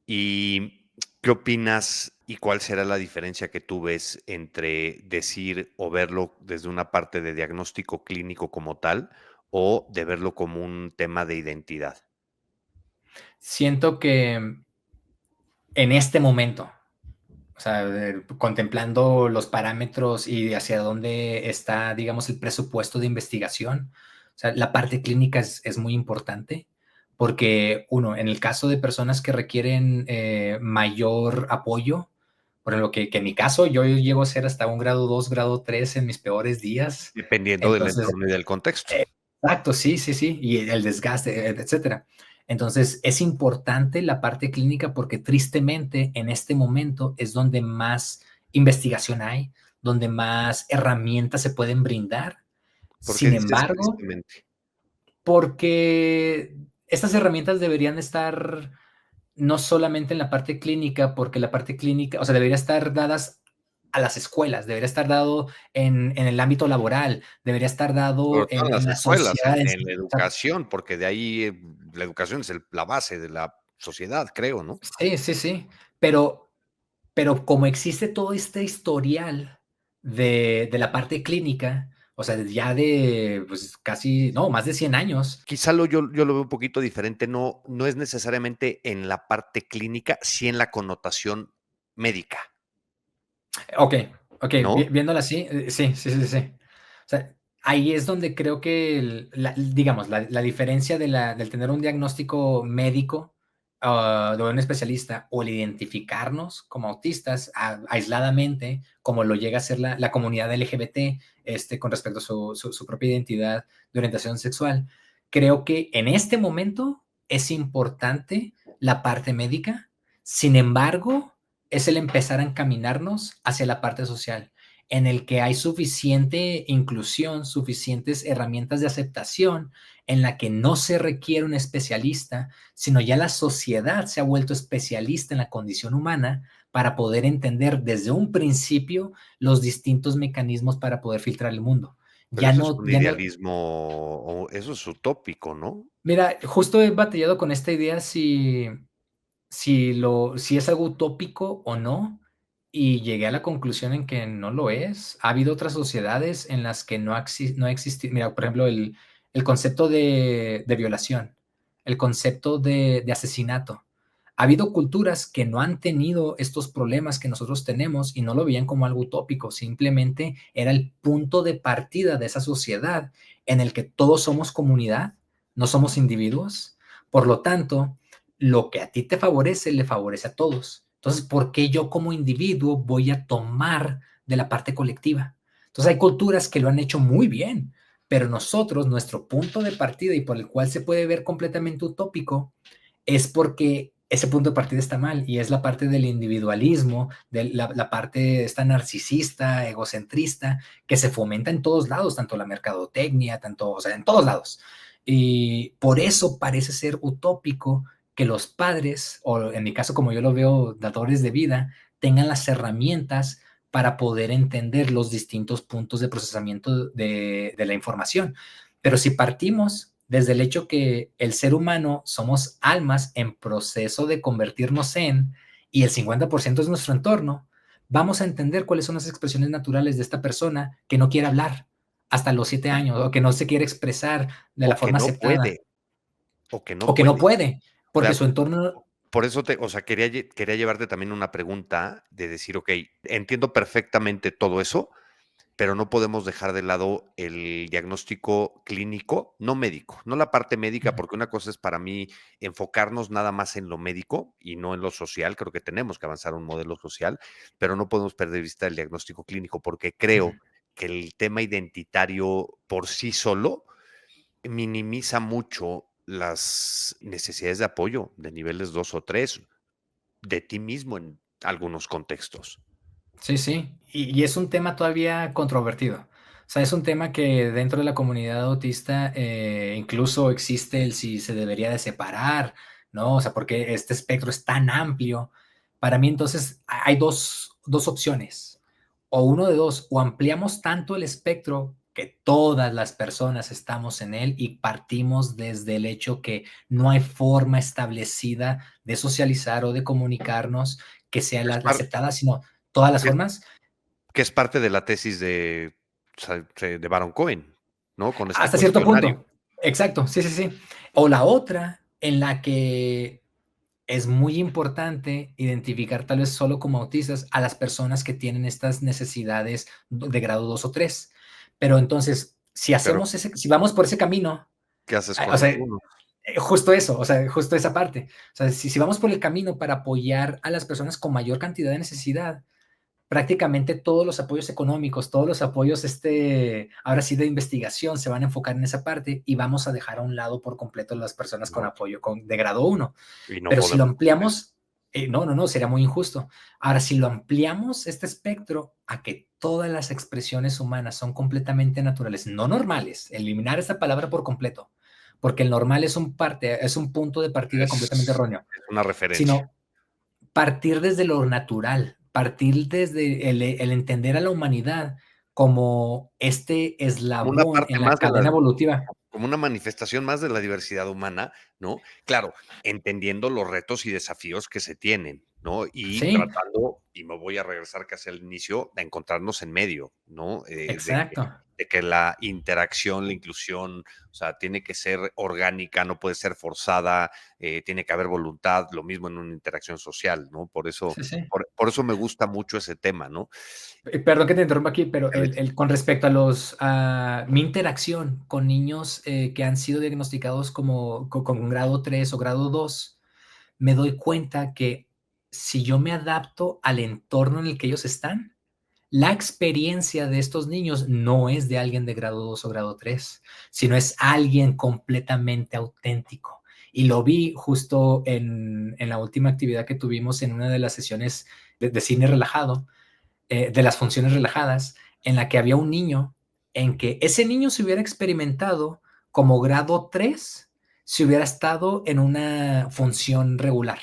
¿Y qué opinas y cuál será la diferencia que tú ves entre decir o verlo desde una parte de diagnóstico clínico como tal o de verlo como un tema de identidad? Siento que en este momento, o sea, contemplando los parámetros y hacia dónde está, digamos, el presupuesto de investigación, o sea, la parte clínica es muy importante porque, uno, en el caso de personas que requieren mayor apoyo, por ejemplo, que en mi caso yo llego a ser hasta un grado 2, grado 3 en mis peores días. Dependiendo del Entonces, entorno y del contexto. exacto, sí, sí, sí, y el desgaste, etcétera. Entonces, es importante la parte clínica porque tristemente en este momento es donde más investigación hay, donde más herramientas se pueden brindar. ¿Por qué Sin dices embargo, tristemente? porque estas herramientas deberían estar no solamente en la parte clínica, porque la parte clínica, o sea, debería estar dadas a las escuelas, debería estar dado en el ámbito laboral, debería estar Sobre dado todo en en las la escuelas, sociedad en en sí. la O sea, educación, porque de ahí la educación es la base de la sociedad, creo, ¿no? sí, sí, sí, pero como existe todo este historial de la parte clínica, o sea, ya de, pues, casi, no, más de 100 años. Quizá yo lo veo un poquito diferente, no es necesariamente en la parte clínica, sí en la connotación médica, Okey, okey, ¿no? viéndolo así, sí, sí, sí, sí. O sea, ahí es donde creo que digamos, la diferencia del tener un diagnóstico médico, de un especialista, o el identificarnos como autistas aisladamente, como lo llega a ser la comunidad LGBT, con respecto a su propia identidad de orientación sexual. Creo que en este momento es importante la parte médica. Sin embargo, es el empezar a encaminarnos hacia la parte social, en el que hay suficiente inclusión, suficientes herramientas de aceptación, en la que no se requiere un especialista, sino ya la sociedad se ha vuelto especialista en la condición humana para poder entender desde un principio los distintos mecanismos para poder filtrar el mundo. Pero Ya eso es no, un ya no, idealismo, o eso es utópico, ¿no? mira, justo he batallado con esta idea si es algo utópico o no, y llegué a la conclusión en que no lo es. Ha habido otras sociedades en las que no ha existido, mira, por ejemplo, el concepto de violación, el concepto de asesinato. Ha habido culturas que no han tenido estos problemas que nosotros tenemos y no lo veían como algo utópico, simplemente era el punto de partida de esa sociedad en el que todos somos comunidad, no somos individuos. Por lo tanto, lo que a ti te favorece, le favorece a todos. Entonces, ¿por qué yo como individuo voy a tomar de la parte colectiva? Entonces, hay culturas que lo han hecho muy bien, pero nosotros, nuestro punto de partida y por el cual se puede ver completamente utópico, es porque ese punto de partida está mal y es la parte del individualismo, de la parte esta narcisista, egocentrista, que se fomenta en todos lados, tanto la mercadotecnia, tanto, o sea, en todos lados. Y por eso parece ser utópico que los padres, o en mi caso como yo lo veo, dadores de vida, tengan las herramientas para poder entender los distintos puntos de procesamiento de la información. Pero si partimos desde el hecho que el ser humano somos almas en proceso de convertirnos en, y el 50% es nuestro entorno, vamos a entender cuáles son las expresiones naturales de esta persona que no quiere hablar hasta los 7 años, o que no se quiere expresar de la O que forma no aceptada, puede, o que no o que no puede. puede, porque Claro, su entorno... por eso o sea, quería llevarte también una pregunta de decir, okey, entiendo perfectamente todo eso, pero no podemos dejar de lado el diagnóstico clínico, no médico, no la parte médica, Ujú. porque una cosa es para mí enfocarnos nada más en lo médico y no en lo social. Creo que tenemos que avanzar a un modelo social, pero no podemos perder de vista el diagnóstico clínico, porque Ujú. creo que el tema identitario por sí solo minimiza mucho las necesidades de apoyo de niveles 2 o 3 de ti mismo en algunos contextos. Sí, sí, y es un tema todavía controvertido. O sea, es un tema que dentro de la comunidad autista, incluso existe el si se debería de separar, ¿no? O sea, porque este espectro es tan amplio. Para mí, entonces, hay dos opciones, o uno de dos, o ampliamos tanto el espectro que todas las personas estamos en él y partimos desde el hecho que no hay forma establecida de socializar o de comunicarnos que sea Es la par aceptada, sino todas las que formas, que es parte de la tesis de, o sea, de Baron Cohen, ¿no? Con este hasta cierto cuestionario. punto. Exacto, sí, sí, sí. O la otra, en la que es muy importante identificar tal vez solo como autistas a las personas que tienen estas necesidades de grado 2 o 3. Pero entonces, Pero, si vamos por ese camino, ¿qué haces o con sea, algunos? justo eso, o sea, justo esa parte. O sea, si vamos por el camino para apoyar a las personas con mayor cantidad de necesidad, prácticamente todos los apoyos económicos, todos los apoyos, ahora sí de investigación se van a enfocar en esa parte y vamos a dejar a un lado por completo las personas con No, apoyo de grado 1. y no Pero si lo podemos hacer eso. ampliamos, no, sería muy injusto. Ahora, si lo ampliamos este espectro a que todas las expresiones humanas son completamente naturales, no normales, eliminar esa palabra por completo, porque el normal es un punto de partida completamente erróneo, Es una referencia. sino partir desde lo natural, partir desde el entender a la humanidad como este Como una eslabón parte en la más de la cadena evolutiva. como una manifestación más de la diversidad humana, ¿no? Claro, entendiendo los retos y desafíos que se tienen, ¿no? Y Sí, tratando, y me voy a regresar casi al inicio, de encontrarnos en medio, ¿no? exacto. De que la interacción, la inclusión, o sea, tiene que ser orgánica, no puede ser forzada, tiene que haber voluntad, lo mismo en una interacción social, ¿no? Sí, sí. Por eso me gusta mucho ese tema, ¿no? Perdón que te interrumpa aquí, pero Dale. con respecto a mi interacción con niños que han sido diagnosticados como con grado 3 o grado 2, me doy cuenta que si yo me adapto al entorno en el que ellos están, la experiencia de estos niños no es de alguien de grado 2 o grado 3, sino es alguien completamente auténtico. Y lo vi justo en la última actividad que tuvimos en una de las sesiones de cine relajado, de las funciones relajadas, en la que había un niño, en que ese niño se hubiera experimentado como grado 3 si hubiera estado en una función regular,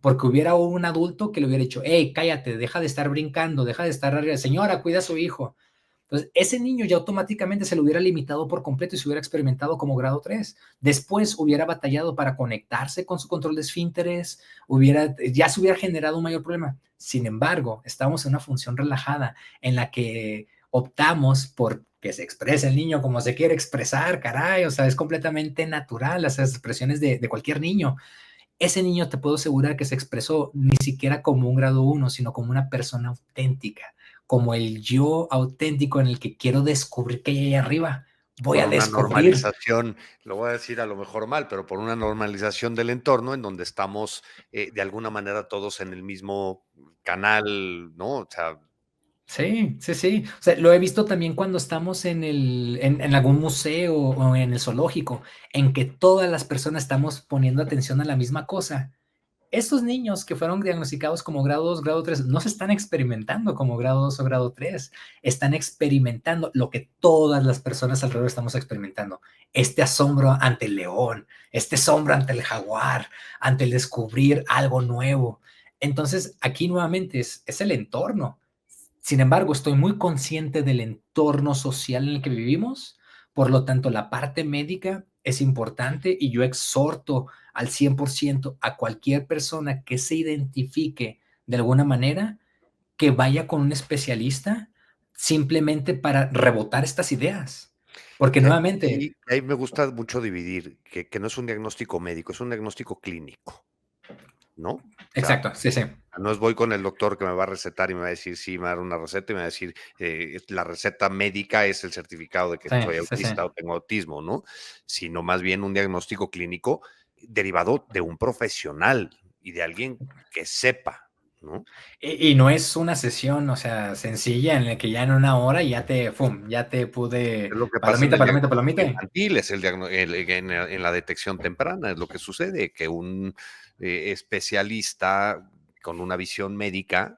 porque hubiera un adulto que le hubiera dicho, hey, cállate, deja de estar brincando, deja de estar arriba, señora, cuida a su hijo. Entonces, ese niño ya automáticamente se lo hubiera limitado por completo y se hubiera experimentado como grado 3. Después hubiera batallado para conectarse con su control de esfínteres, ya se hubiera generado un mayor problema. Sin embargo, estamos en una función relajada en la que optamos por que se exprese el niño como se quiere expresar, caray, o sea, es completamente natural las expresiones de cualquier niño. Ese niño te puedo asegurar que se expresó ni siquiera como un grado 1, sino como una persona auténtica, como el yo auténtico en el que quiero descubrir qué hay ahí arriba. Voy Por a una descubrir. normalización, lo voy a decir a lo mejor mal, pero por una normalización del entorno en donde estamos de alguna manera todos en el mismo canal, ¿no? O sea, Sí, sí, sí. O sea, lo he visto también cuando estamos en algún museo o en el zoológico, en que todas las personas estamos poniendo atención a la misma cosa estos niños que fueron diagnosticados como grado 2, grado 3, no se están experimentando como grado 2 o grado 3, están experimentando lo que todas las personas alrededor estamos experimentando, este asombro ante el león, este asombro ante el jaguar, ante el descubrir algo nuevo. Entonces, aquí nuevamente es el entorno. Sin embargo, estoy muy consciente del entorno social en el que vivimos, por lo tanto, la parte médica es importante y yo exhorto al 100% a cualquier persona que se identifique de alguna manera que vaya con un especialista simplemente para rebotar estas ideas. Porque nuevamente, Ahí me gusta mucho dividir, que no es un diagnóstico médico, es un diagnóstico clínico, ¿no? O sea, exacto, sí, sí, no es voy con el doctor que me va a recetar y me va a decir, sí, me va a dar una receta y me va a decir, la receta médica es el certificado de que sí, soy sí, sí. autista o tengo autismo, ¿no? Sino más bien un diagnóstico clínico derivado de un profesional y de alguien que sepa, ¿no? Y no es una sesión, o sea, sencilla en la que ya en una hora ya te pude, Es lo que pasa en palomita, el palomita, diagnóstico palomita. infantil, es en la detección temprana, es lo que sucede, que un especialista con una visión médica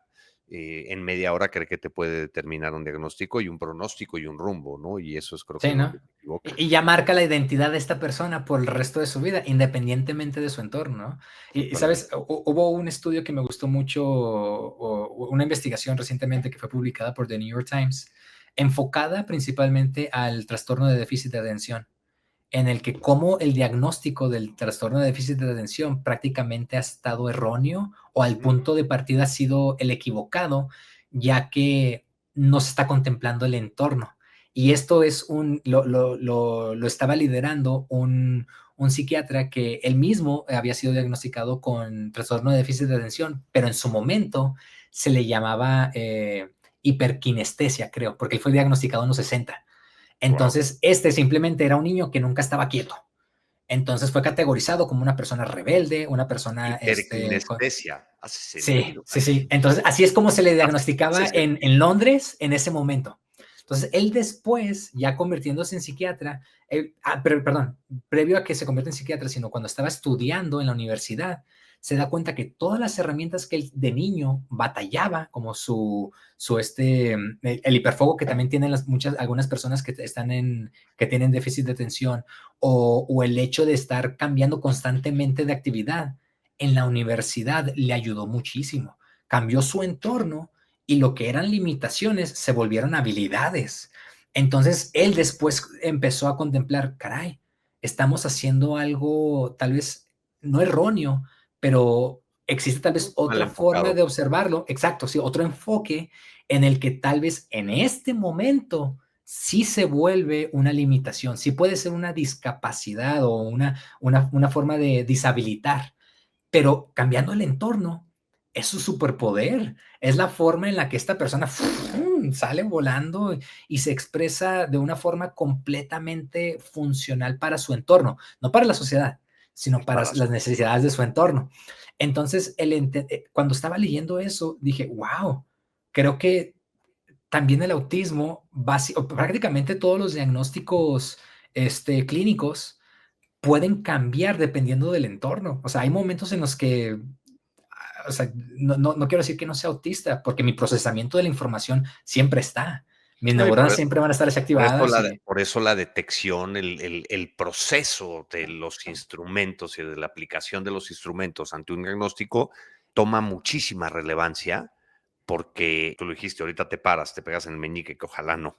en media hora cree que te puede determinar un diagnóstico y un pronóstico y un rumbo, ¿no? Y eso es creo que Sí, es lo que ¿no? se equivoca. Y ya marca la identidad de esta persona por el resto de su vida, independientemente de su entorno, ¿no? Y, Totalmente. ¿sabes? Hubo un estudio que me gustó mucho, o una investigación recientemente que fue publicada por The New York Times, enfocada principalmente al trastorno de déficit de atención, en el que cómo el diagnóstico del trastorno de déficit de atención prácticamente ha estado erróneo o al Ujú. punto de partida ha sido el equivocado, ya que no se está contemplando el entorno. Y esto es lo estaba liderando un psiquiatra que él mismo había sido diagnosticado con trastorno de déficit de atención, pero en su momento se le llamaba hiperkinestesia, creo, porque él fue diagnosticado en los 60. Wow. Entonces, este simplemente era un niño que nunca estaba quieto. Entonces fue categorizado como una persona rebelde, una persona, Hiperkinestesia. Hace sí, sentido. sí, sí. Entonces, así es como se le Hace diagnosticaba sentido. en Londres en ese momento. Entonces, él después, ya convirtiéndose en psiquiatra, pero, perdón, previo a que se convierta en psiquiatra, sino cuando estaba estudiando en la universidad, se da cuenta que todas las herramientas que él de niño batallaba, como el hiperfoco que también tienen algunas personas que que tienen déficit de atención, o el hecho de estar cambiando constantemente de actividad, en la universidad le ayudó muchísimo. Cambió su entorno y lo que eran limitaciones se volvieron habilidades. Entonces él después empezó a contemplar, caray, estamos haciendo algo tal vez no erróneo, pero existe tal vez Mal otra forma enfocado. de observarlo, exacto, sí, otro enfoque en el que tal vez en este momento sí se vuelve una limitación, sí puede ser una discapacidad o una forma de deshabilitar, pero cambiando el entorno es su superpoder, es la forma en la que esta persona sale volando y se expresa de una forma completamente funcional para su entorno, no para la sociedad, sino para Para las necesidades de su entorno. Entonces, cuando estaba leyendo eso, dije, wow, creo que también el autismo, prácticamente todos los diagnósticos clínicos pueden cambiar dependiendo del entorno. O sea, hay momentos en los que, o sea, no quiero decir que no sea autista, porque mi procesamiento de la información siempre está. Mis no, y neuronas siempre van a estar desactivadas y por eso la detección, el proceso de los instrumentos y de la aplicación de los instrumentos ante un diagnóstico toma muchísima relevancia, porque tú lo dijiste, ahorita te paras, te pegas en el meñique, que ojalá no,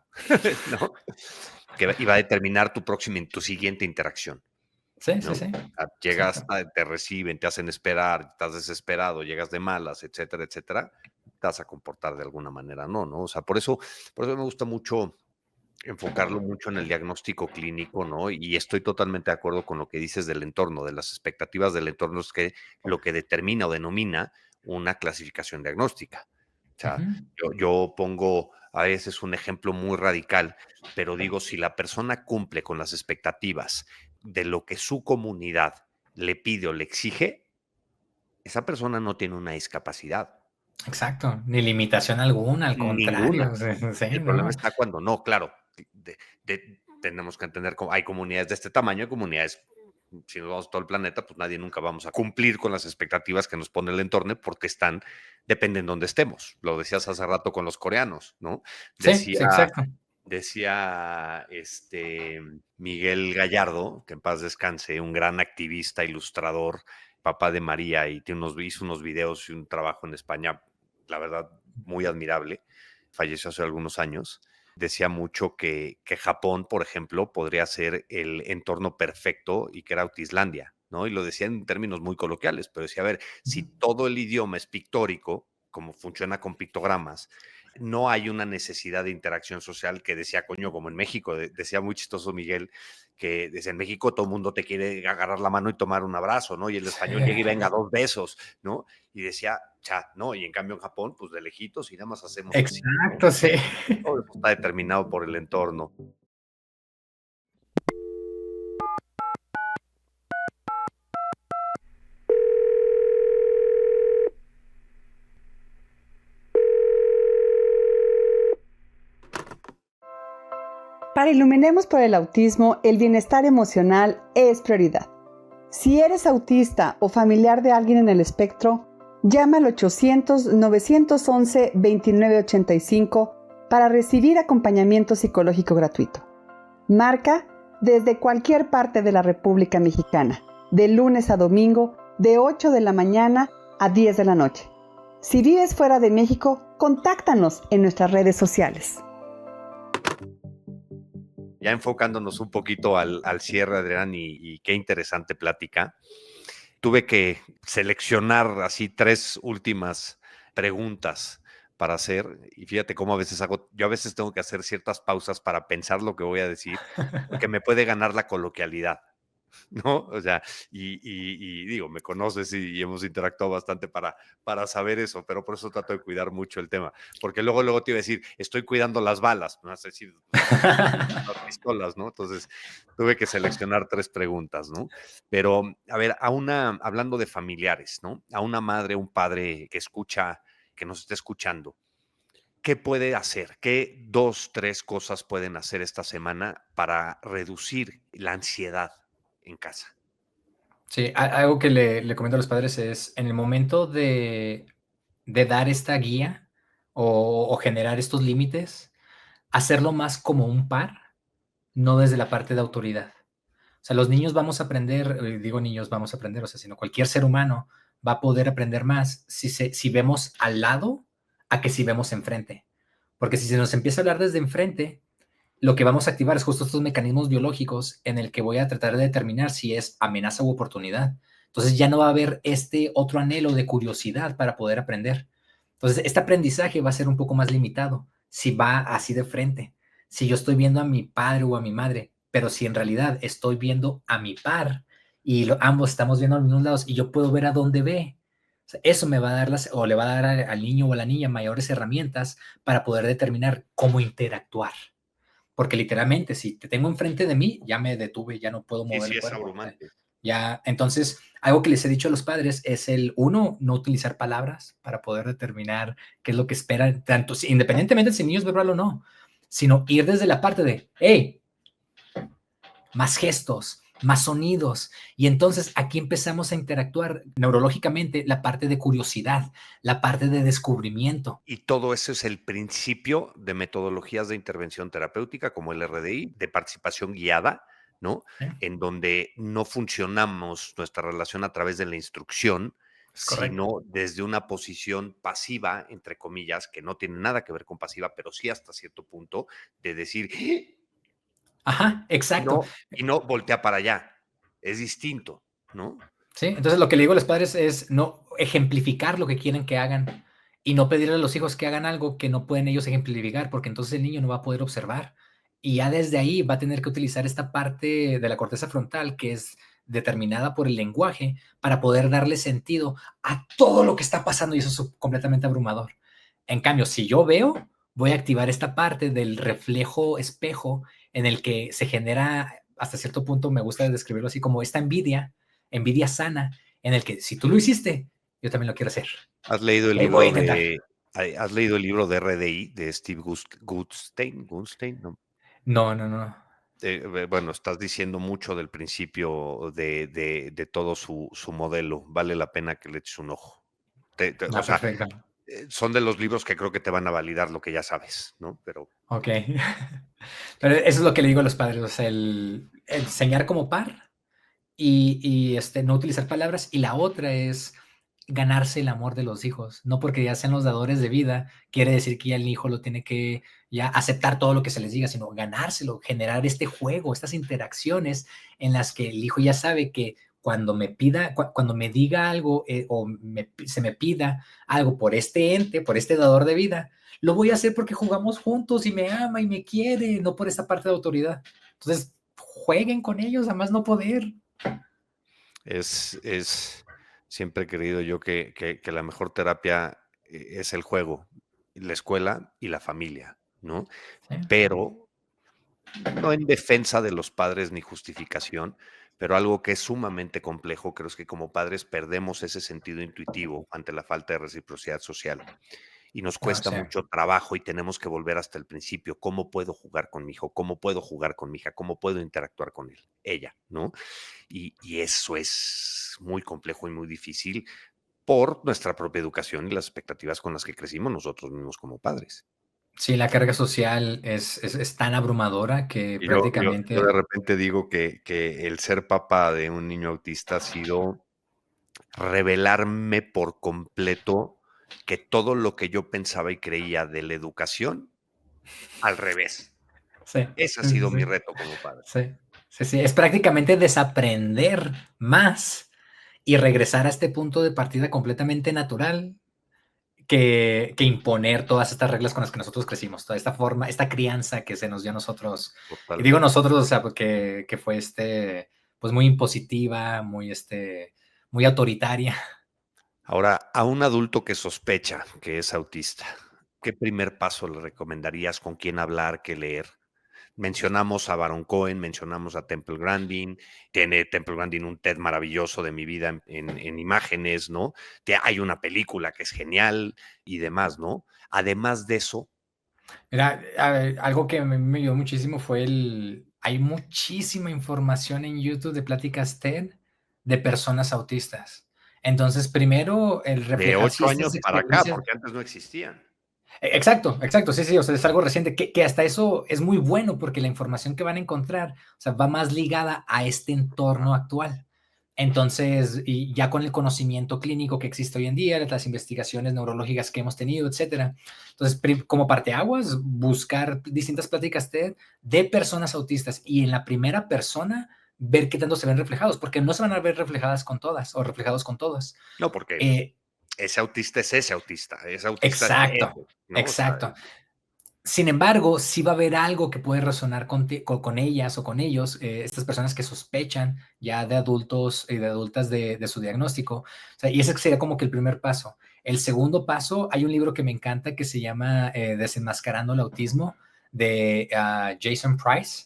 ¿no? Y va a determinar tu siguiente interacción, sí, sí, ¿no? sí. Llegas, Exacto. te reciben, te hacen esperar, estás desesperado, llegas de malas, etcétera, etcétera, te vas a comportar de alguna manera, ¿no? O sea, por eso me gusta mucho enfocarlo mucho en el diagnóstico clínico, ¿no? Y estoy totalmente de acuerdo con lo que dices del entorno, de las expectativas del entorno, es que lo que determina o denomina una clasificación diagnóstica. O sea, Ujú. yo pongo a veces un ejemplo muy radical, pero digo, si la persona cumple con las expectativas de lo que su comunidad le pide o le exige, esa persona no tiene una discapacidad. Exacto. Ni limitación alguna, al Ninguna. contrario. Sí, sí, El problema no. está cuando no, claro. Tenemos que entender cómo hay comunidades de este tamaño, hay comunidades si nos vamos a todo el planeta, pues nadie nunca vamos a cumplir con las expectativas que nos pone el entorno porque dependen de donde estemos. Lo decías hace rato con los coreanos, ¿no? Sí, sí, exacto. Decía Miguel Gallardo, que en paz descanse, un gran activista, ilustrador, papá de María, y hizo unos videos y un trabajo en España, la verdad, muy admirable. Falleció hace algunos años. Decía mucho que Japón, por ejemplo, podría ser el entorno perfecto y que era Autislandia, ¿no? Y lo decía en términos muy coloquiales, pero decía, a ver, si todo el idioma es pictórico, como funciona con pictogramas, no hay una necesidad de interacción social que decía, coño, como en México, decía muy chistoso Miguel, que desde en México todo el mundo te quiere agarrar la mano y tomar un abrazo, ¿no? Y el español llega y venga 2 besos, ¿no? Y decía, ¿no? Y en cambio en Japón, pues de lejitos y nada más hacemos así, ¿no? Exacto, sí. Todo eso está determinado por el entorno. Para Iluminemos por el Autismo, el bienestar emocional es prioridad. Si eres autista o familiar de alguien en el espectro, llama al 800-911-2985 para recibir acompañamiento psicológico gratuito. Marca desde cualquier parte de la República Mexicana, de lunes a domingo, de 8 de la mañana a 10 de la noche. Si vives fuera de México, contáctanos en nuestras redes sociales. Ya enfocándonos un poquito al cierre, Adrián, y qué interesante plática. Tuve que seleccionar así 3 últimas preguntas para hacer, y fíjate cómo yo a veces tengo que hacer ciertas pausas para pensar lo que voy a decir, porque me puede ganar la coloquialidad, ¿no? O sea, y digo, me conoces y hemos interactuado bastante para saber eso, pero por eso trato de cuidar mucho el tema, porque luego te iba a decir, estoy cuidando las balas, me vas a decir, las pistolas, ¿no? Entonces, tuve que seleccionar 3 preguntas, ¿no? Pero, a ver, hablando de familiares, ¿no? A una madre, un padre que nos esté escuchando, ¿qué puede hacer? ¿Qué 2, 3 cosas pueden hacer esta semana para reducir la ansiedad en casa? Sí, algo que le comento a los padres es, en el momento de dar esta guía o generar estos límites, hacerlo más como un par, no desde la parte de autoridad. O sea, los niños vamos a aprender, digo niños vamos a aprender, o sea, sino cualquier ser humano va a poder aprender más si vemos al lado a que si vemos enfrente. Porque si se nos empieza a hablar desde enfrente, lo que vamos a activar es justo estos mecanismos biológicos en el que voy a tratar de determinar si es amenaza u oportunidad. Entonces ya no va a haber este otro anhelo de curiosidad para poder aprender. Entonces este aprendizaje va a ser un poco más limitado si va así de frente. Si yo estoy viendo a mi padre o a mi madre, pero si en realidad estoy viendo a mi par y ambos estamos viendo a los mismos lados y yo puedo ver a dónde ve, o sea, eso me va a dar o le va a dar al niño o a la niña mayores herramientas para poder determinar cómo interactuar. Porque literalmente, si te tengo enfrente de mí, ya me detuve, ya no puedo mover Sí, el es cuerpo. abrumante. Ya, entonces, algo que les he dicho a los padres es no utilizar palabras para poder determinar qué es lo que esperan, tanto, independientemente si el niño es verbal o no, sino ir desde la parte de, hey, más gestos, más sonidos. Y entonces aquí empezamos a interactuar neurológicamente la parte de curiosidad, la parte de descubrimiento. Y todo eso es el principio de metodologías de intervención terapéutica como el RDI, de participación guiada, ¿no? ¿Sí? En donde no funcionamos nuestra relación a través de la instrucción, Es correcto. sino desde una posición pasiva, entre comillas, que no tiene nada que ver con pasiva, pero sí hasta cierto punto, de decir, Ajá, exacto. no voltea para allá. Es distinto, ¿no? Sí, entonces lo que le digo a los padres es no ejemplificar lo que quieren que hagan y no pedirle a los hijos que hagan algo que no pueden ellos ejemplificar, porque entonces el niño no va a poder observar. Y ya desde ahí va a tener que utilizar esta parte de la corteza frontal que es determinada por el lenguaje para poder darle sentido a todo lo que está pasando y eso es completamente abrumador. En cambio, si yo veo, voy a activar esta parte del reflejo espejo en el que se genera, hasta cierto punto me gusta describirlo así como esta envidia sana, en el que si tú lo hiciste, yo también lo quiero hacer. ¿Has leído el Voy a libro intentar. ¿Has leído el libro de RDI de Steve Gutstein? ¿No? No. Bueno, estás diciendo mucho del principio de todo su modelo. Vale la pena que le eches un ojo. O Ah, sea, perfecto. son de los libros que creo que te van a validar lo que ya sabes, ¿no? Pero Ok. Pero eso es lo que le digo a los padres, o sea, el enseñar como par no utilizar palabras. Y la otra es ganarse el amor de los hijos. No porque ya sean los dadores de vida, quiere decir que ya el hijo lo tiene que ya aceptar todo lo que se les diga, sino ganárselo, generar este juego, estas interacciones en las que el hijo ya sabe que cuando me pida, cuando me diga algo se me pida algo por este ente, por este dador de vida, lo voy a hacer porque jugamos juntos y me ama y me quiere, no por esa parte de autoridad. Entonces, jueguen con ellos, a más no poder. siempre he creído yo que la mejor terapia es el juego, la escuela y la familia, ¿no? ¿Sí? Pero no en defensa de los padres ni justificación, pero algo que es sumamente complejo, creo es que como padres perdemos ese sentido intuitivo ante la falta de reciprocidad social y nos No, cuesta sí. mucho trabajo y tenemos que volver hasta el principio. ¿Cómo puedo jugar con mi hijo? ¿Cómo puedo jugar con mi hija? ¿Cómo puedo interactuar con él? Ella, ¿no? Y eso es muy complejo y muy difícil por nuestra propia educación y las expectativas con las que crecimos nosotros mismos como padres. Sí, la carga social es tan abrumadora que Y yo de prácticamente, repente digo que el ser papá de un niño autista ha sido revelarme por completo que todo lo que yo pensaba y creía de la educación, al revés. sí, Ese ha sí, sí, sido mi sí, reto como padre. sí, sí, sí, es prácticamente desaprender más y regresar a este punto de partida completamente natural que imponer todas estas reglas con las que nosotros crecimos, toda esta forma, esta crianza que se nos dio a nosotros. Y digo Totalmente. nosotros, o sea, porque que fue pues muy impositiva, muy autoritaria. Ahora, a un adulto que sospecha que es autista, ¿qué primer paso le recomendarías? ¿Con quién hablar? ¿Qué leer? Mencionamos a Baron Cohen, mencionamos a Temple Grandin, tiene Temple Grandin un TED maravilloso de mi vida en imágenes, ¿no? Hay una película que es genial y demás, ¿no? Además de eso, Mira, algo que me ayudó muchísimo fue hay muchísima información en YouTube de pláticas TED de personas autistas. Entonces, primero, el de reflejar si 8 estas años para acá, experiencias. porque antes no existían. Exacto, exacto, sí, sí, o sea, es algo reciente, que hasta eso es muy bueno porque la información que van a encontrar, o sea, va más ligada a este entorno actual. Entonces, y ya con el conocimiento clínico que existe hoy en día, las investigaciones neurológicas que hemos tenido, etcétera. Entonces, como parteaguas, buscar distintas pláticas TED de personas autistas y en la primera persona ver qué tanto se ven reflejados, porque no se van a ver reflejadas con todas o reflejados con todas. No, porque Eh, ese autista, ese autista es exacto, ese, ¿no? O sea, exacto. Sin embargo, sí va a haber algo que puede resonar con ellas o con ellos, estas personas que sospechan ya de adultos y de adultas de su diagnóstico. O sea, y ese sería como que el primer paso. El segundo paso, hay un libro que me encanta que se llama Desenmascarando el autismo de Jason Price.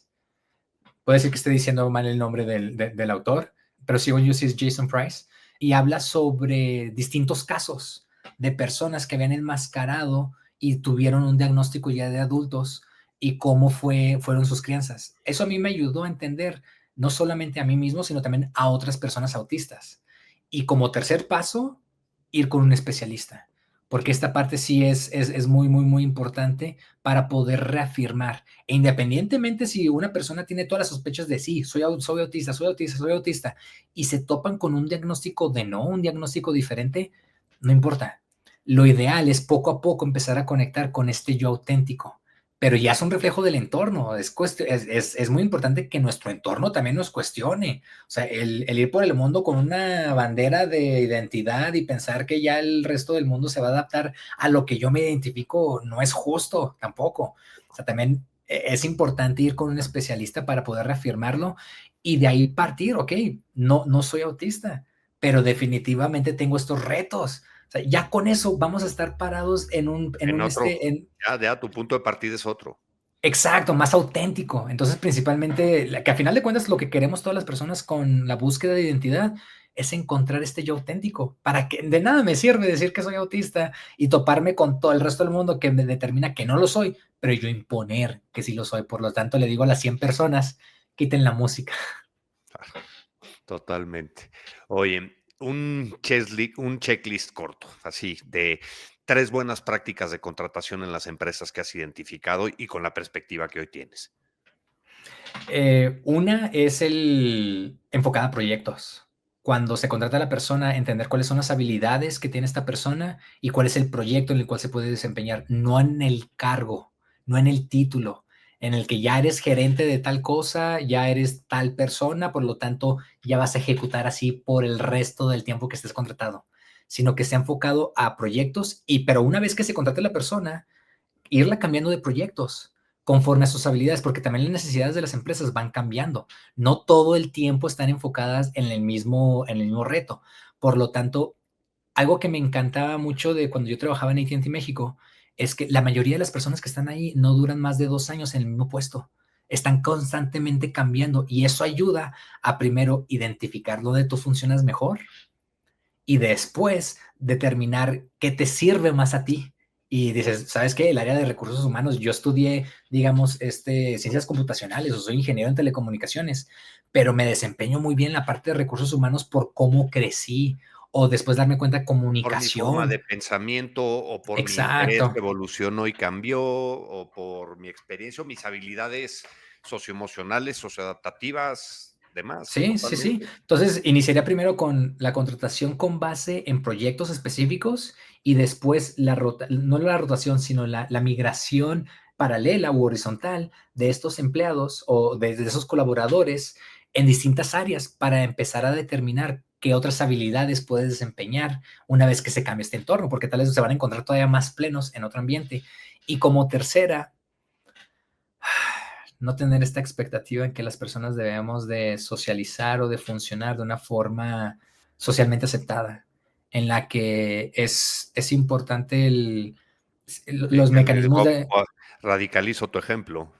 Puede ser que esté diciendo mal el nombre del autor, pero según yo sí es Jason Price. Y habla sobre distintos casos de personas que habían enmascarado y tuvieron un diagnóstico ya de adultos y cómo fueron sus crianzas. Eso a mí me ayudó a entender no solamente a mí mismo, sino también a otras personas autistas. Y como tercer paso, ir con un especialista, porque esta parte sí es muy, muy, muy importante para poder reafirmar. E independientemente si una persona tiene todas las sospechas de sí, soy autista, soy autista, soy autista, y se topan con un diagnóstico de no, un diagnóstico diferente, no importa. Lo ideal es poco a poco empezar a conectar con este yo auténtico, pero ya es un reflejo del entorno. Es muy importante que nuestro entorno también nos cuestione. O sea, el ir por el mundo con una bandera de identidad y pensar que ya el resto del mundo se va a adaptar a lo que yo me identifico no es justo tampoco. O sea, también es importante ir con un especialista para poder reafirmarlo y de ahí partir, ok, no soy autista, pero definitivamente tengo estos retos. O sea, ya con eso vamos a estar parados en otro, ya tu punto de partida es otro. exacto, más auténtico. Entonces, principalmente, que a final de cuentas lo que queremos todas las personas con la búsqueda de identidad es encontrar este yo auténtico, para que de nada me sirve decir que soy autista y toparme con todo el resto del mundo que me determina que no lo soy, pero yo imponer que sí lo soy. Por lo tanto, le digo a las 100 personas, quiten la música. Totalmente. Oye, un checklist corto, así, de 3 buenas prácticas de contratación en las empresas que has identificado y con la perspectiva que hoy tienes. Una es el enfocada a proyectos. Cuando se contrata a la persona, entender cuáles son las habilidades que tiene esta persona y cuál es el proyecto en el cual se puede desempeñar, no en el cargo, no en el título, en el que ya eres gerente de tal cosa, ya eres tal persona, por lo tanto, ya vas a ejecutar así por el resto del tiempo que estés contratado, sino que sea enfocado a proyectos pero una vez que se contrate la persona, irla cambiando de proyectos conforme a sus habilidades, porque también las necesidades de las empresas van cambiando. No todo el tiempo están enfocadas en el mismo reto. Por lo tanto, algo que me encantaba mucho de cuando yo trabajaba en AT&T México es que la mayoría de las personas que están ahí no duran más de 2 años en el mismo puesto. Están constantemente cambiando y eso ayuda a primero identificar dónde tú funcionas mejor y después determinar qué te sirve más a ti. Y dices, ¿sabes qué? El área de recursos humanos, yo estudié, digamos, ciencias computacionales o soy ingeniero en telecomunicaciones, pero me desempeño muy bien en la parte de recursos humanos por cómo crecí o después darme cuenta de Por mi forma de comunicación. pensamiento o por mi interés que Exacto. evolucionó y cambió o por mi experiencia o mis habilidades socioemocionales, socioadaptativas, demás, Sí, sí, sí. totalmente. Entonces, iniciaría primero con la contratación con base en proyectos específicos y después no la rotación, sino la migración paralela u horizontal de estos empleados o de esos colaboradores en distintas áreas para empezar a determinar qué otras habilidades puedes desempeñar una vez que se cambie este entorno, porque tal vez se van a encontrar todavía más plenos en otro ambiente. Y como tercera, no tener esta expectativa en que las personas debemos de socializar o de funcionar de una forma socialmente aceptada, en la que es importante los Déjame mecanismos de... radicalizo tu ejemplo.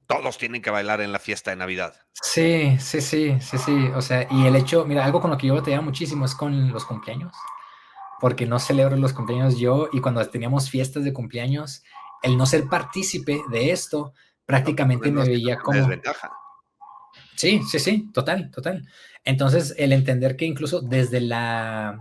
Todos tienen que bailar en la fiesta de Navidad. Sí, sí, sí, sí, sí. O sea, y el hecho, mira, algo con lo que yo batallaba muchísimo es con los cumpleaños, porque no celebro los cumpleaños yo y cuando teníamos fiestas de cumpleaños, el no ser partícipe de esto prácticamente No me es veía una como... desventaja. Sí, sí, sí, total, total. Entonces, el entender que incluso desde la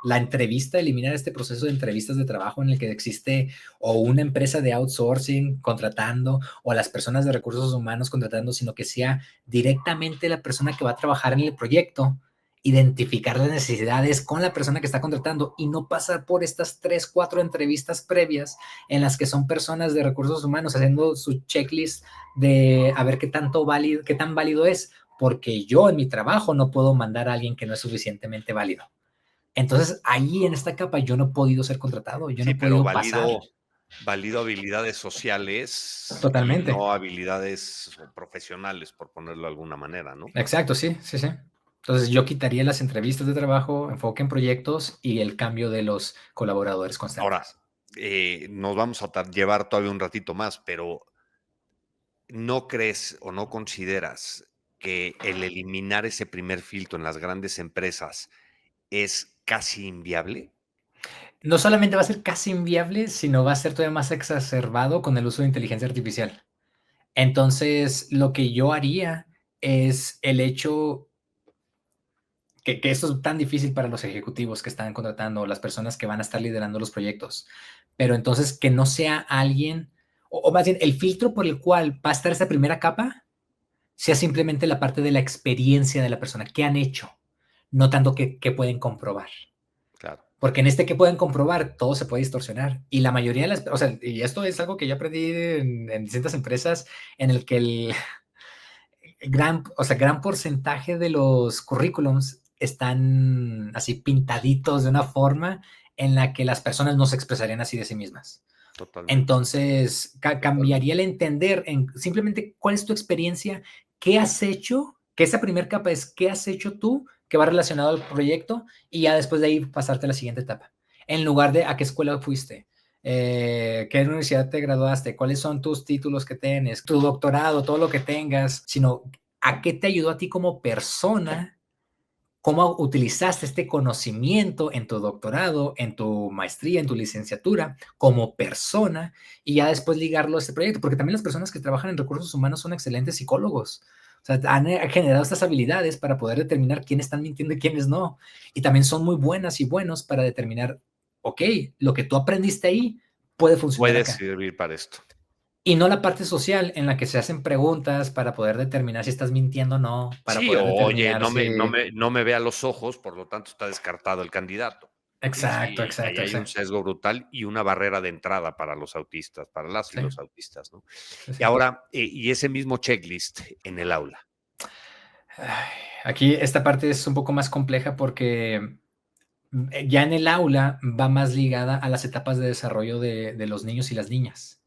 entrevista, eliminar este proceso de entrevistas de trabajo en el que existe o una empresa de outsourcing contratando o las personas de recursos humanos contratando, sino que sea directamente la persona que va a trabajar en el proyecto, identificar las necesidades con la persona que está contratando y no pasar por estas 3, 4 entrevistas previas en las que son personas de recursos humanos haciendo su checklist de a ver qué tan válido es, porque yo en mi trabajo no puedo mandar a alguien que no es suficientemente válido. Entonces, ahí en esta capa yo no he podido ser contratado, yo no Sí, he pero podido pasar valido habilidades sociales y totalmente. no habilidades profesionales, por ponerlo de alguna manera, ¿no? Exacto, sí, sí, sí. Entonces, yo quitaría las entrevistas de trabajo, enfoque en proyectos y el cambio de los colaboradores Ahora, constantes. nos vamos a llevar todavía un ratito más, pero ¿no crees o no consideras que el eliminar ese primer filtro en las grandes empresas es casi inviable? No solamente va a ser casi inviable, sino va a ser todavía más exacerbado con el uso de inteligencia artificial. Entonces, lo que yo haría es el hecho que esto es tan difícil para los ejecutivos que están contratando o las personas que van a estar liderando los proyectos, pero entonces que no sea alguien, o más bien el filtro por el cual va a estar esta primera capa, sea simplemente la parte de la experiencia de la persona, qué han hecho, no tanto que pueden comprobar. Claro. Porque en este que pueden comprobar, todo se puede distorsionar. Y la mayoría de las, o sea, y esto es algo que yo aprendí en distintas empresas, en el que el gran porcentaje de los currículums están así pintaditos de una forma en la que las personas no se expresarían así de sí mismas. Totalmente. Entonces, cambiaría el entender en simplemente cuál es tu experiencia, qué has hecho, que esa primera capa es qué has hecho tú que va relacionado al proyecto y ya después de ahí pasarte a la siguiente etapa. En lugar de a qué escuela fuiste, qué universidad te graduaste, cuáles son tus títulos que tienes, tu doctorado, todo lo que tengas, sino a qué te ayudó a ti como persona cómo utilizaste este conocimiento en tu doctorado, en tu maestría, en tu licenciatura, como persona, y ya después ligarlo a este proyecto, porque también las personas que trabajan en recursos humanos son excelentes psicólogos. O sea, han generado estas habilidades para poder determinar quiénes están mintiendo y quiénes no. Y también son muy buenas y buenos para determinar, ok, lo que tú aprendiste ahí puede funcionar Puede acá. servir para esto. Y no la parte social en la que se hacen preguntas para poder determinar si estás mintiendo o no, para Sí, poder oye, determinar si... no me ve a los ojos, por lo tanto está descartado el candidato. Exacto, Sí, ahí exacto, hay un exacto. sesgo brutal y una barrera de entrada para los autistas, para las y Sí, los autistas, ¿no? sí, Y sí. ahora, y ese mismo checklist en el aula. Ay, aquí esta parte es un poco más compleja porque ya en el aula va más ligada a las etapas de desarrollo de los niños y las niñas,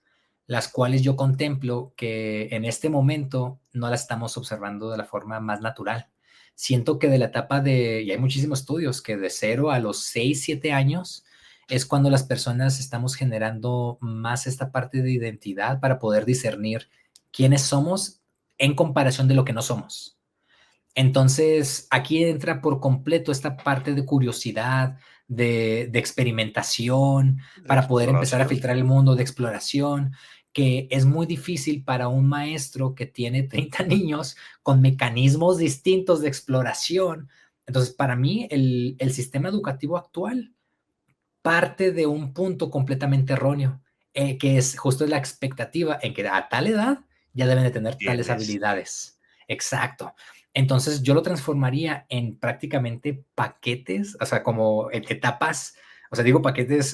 las cuales yo contemplo que en este momento no las estamos observando de la forma más natural. Siento que de la etapa de, y hay muchísimos estudios, que de 0 a los 6, 7 años es cuando las personas estamos generando más esta parte de identidad para poder discernir quiénes somos en comparación de lo que no somos. Entonces, aquí entra por completo esta parte de curiosidad, de experimentación, De para poder empezar a exploración. filtrar el mundo, de exploración, que es muy difícil para un maestro que tiene 30 niños con mecanismos distintos de exploración. Entonces, para mí, el sistema educativo actual parte de un punto completamente erróneo, que es justo la expectativa en que a tal edad ya deben de tener tales Tienes. habilidades. Exacto. Entonces yo lo transformaría en prácticamente paquetes, o sea, como etapas, o sea, digo paquetes,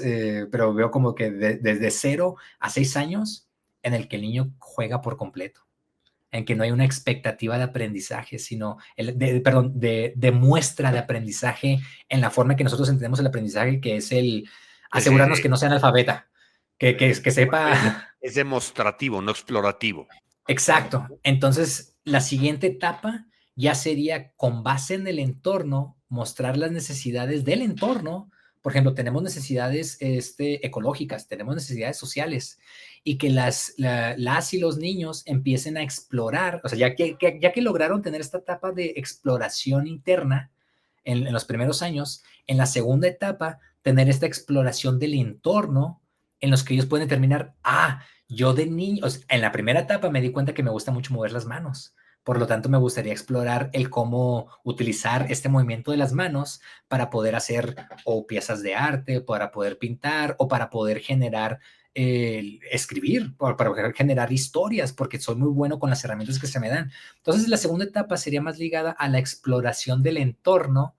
pero veo como que desde 0 a 6 años en el que el niño juega por completo, en que no hay una expectativa de aprendizaje, sino, perdón, de muestra de aprendizaje en la forma que nosotros entendemos el aprendizaje, que es el asegurarnos que no sea analfabeta, que sepa. Es demostrativo, no explorativo. Exacto. Entonces, la siguiente etapa ya sería con base en el entorno, mostrar las necesidades del entorno. Por ejemplo, tenemos necesidades ecológicas, tenemos necesidades sociales y que las y los niños empiecen a explorar, o sea, ya que lograron tener esta etapa de exploración interna en los primeros años, en la segunda etapa, tener esta exploración del entorno en los que ellos pueden determinar, yo de niño, o sea, en la primera etapa me di cuenta que me gusta mucho mover las manos. Por lo tanto, me gustaría explorar el cómo utilizar este movimiento de las manos para poder hacer o piezas de arte, para poder pintar o para poder generar, escribir, para poder generar historias, porque soy muy bueno con las herramientas que se me dan. Entonces, la segunda etapa sería más ligada a la exploración del entorno,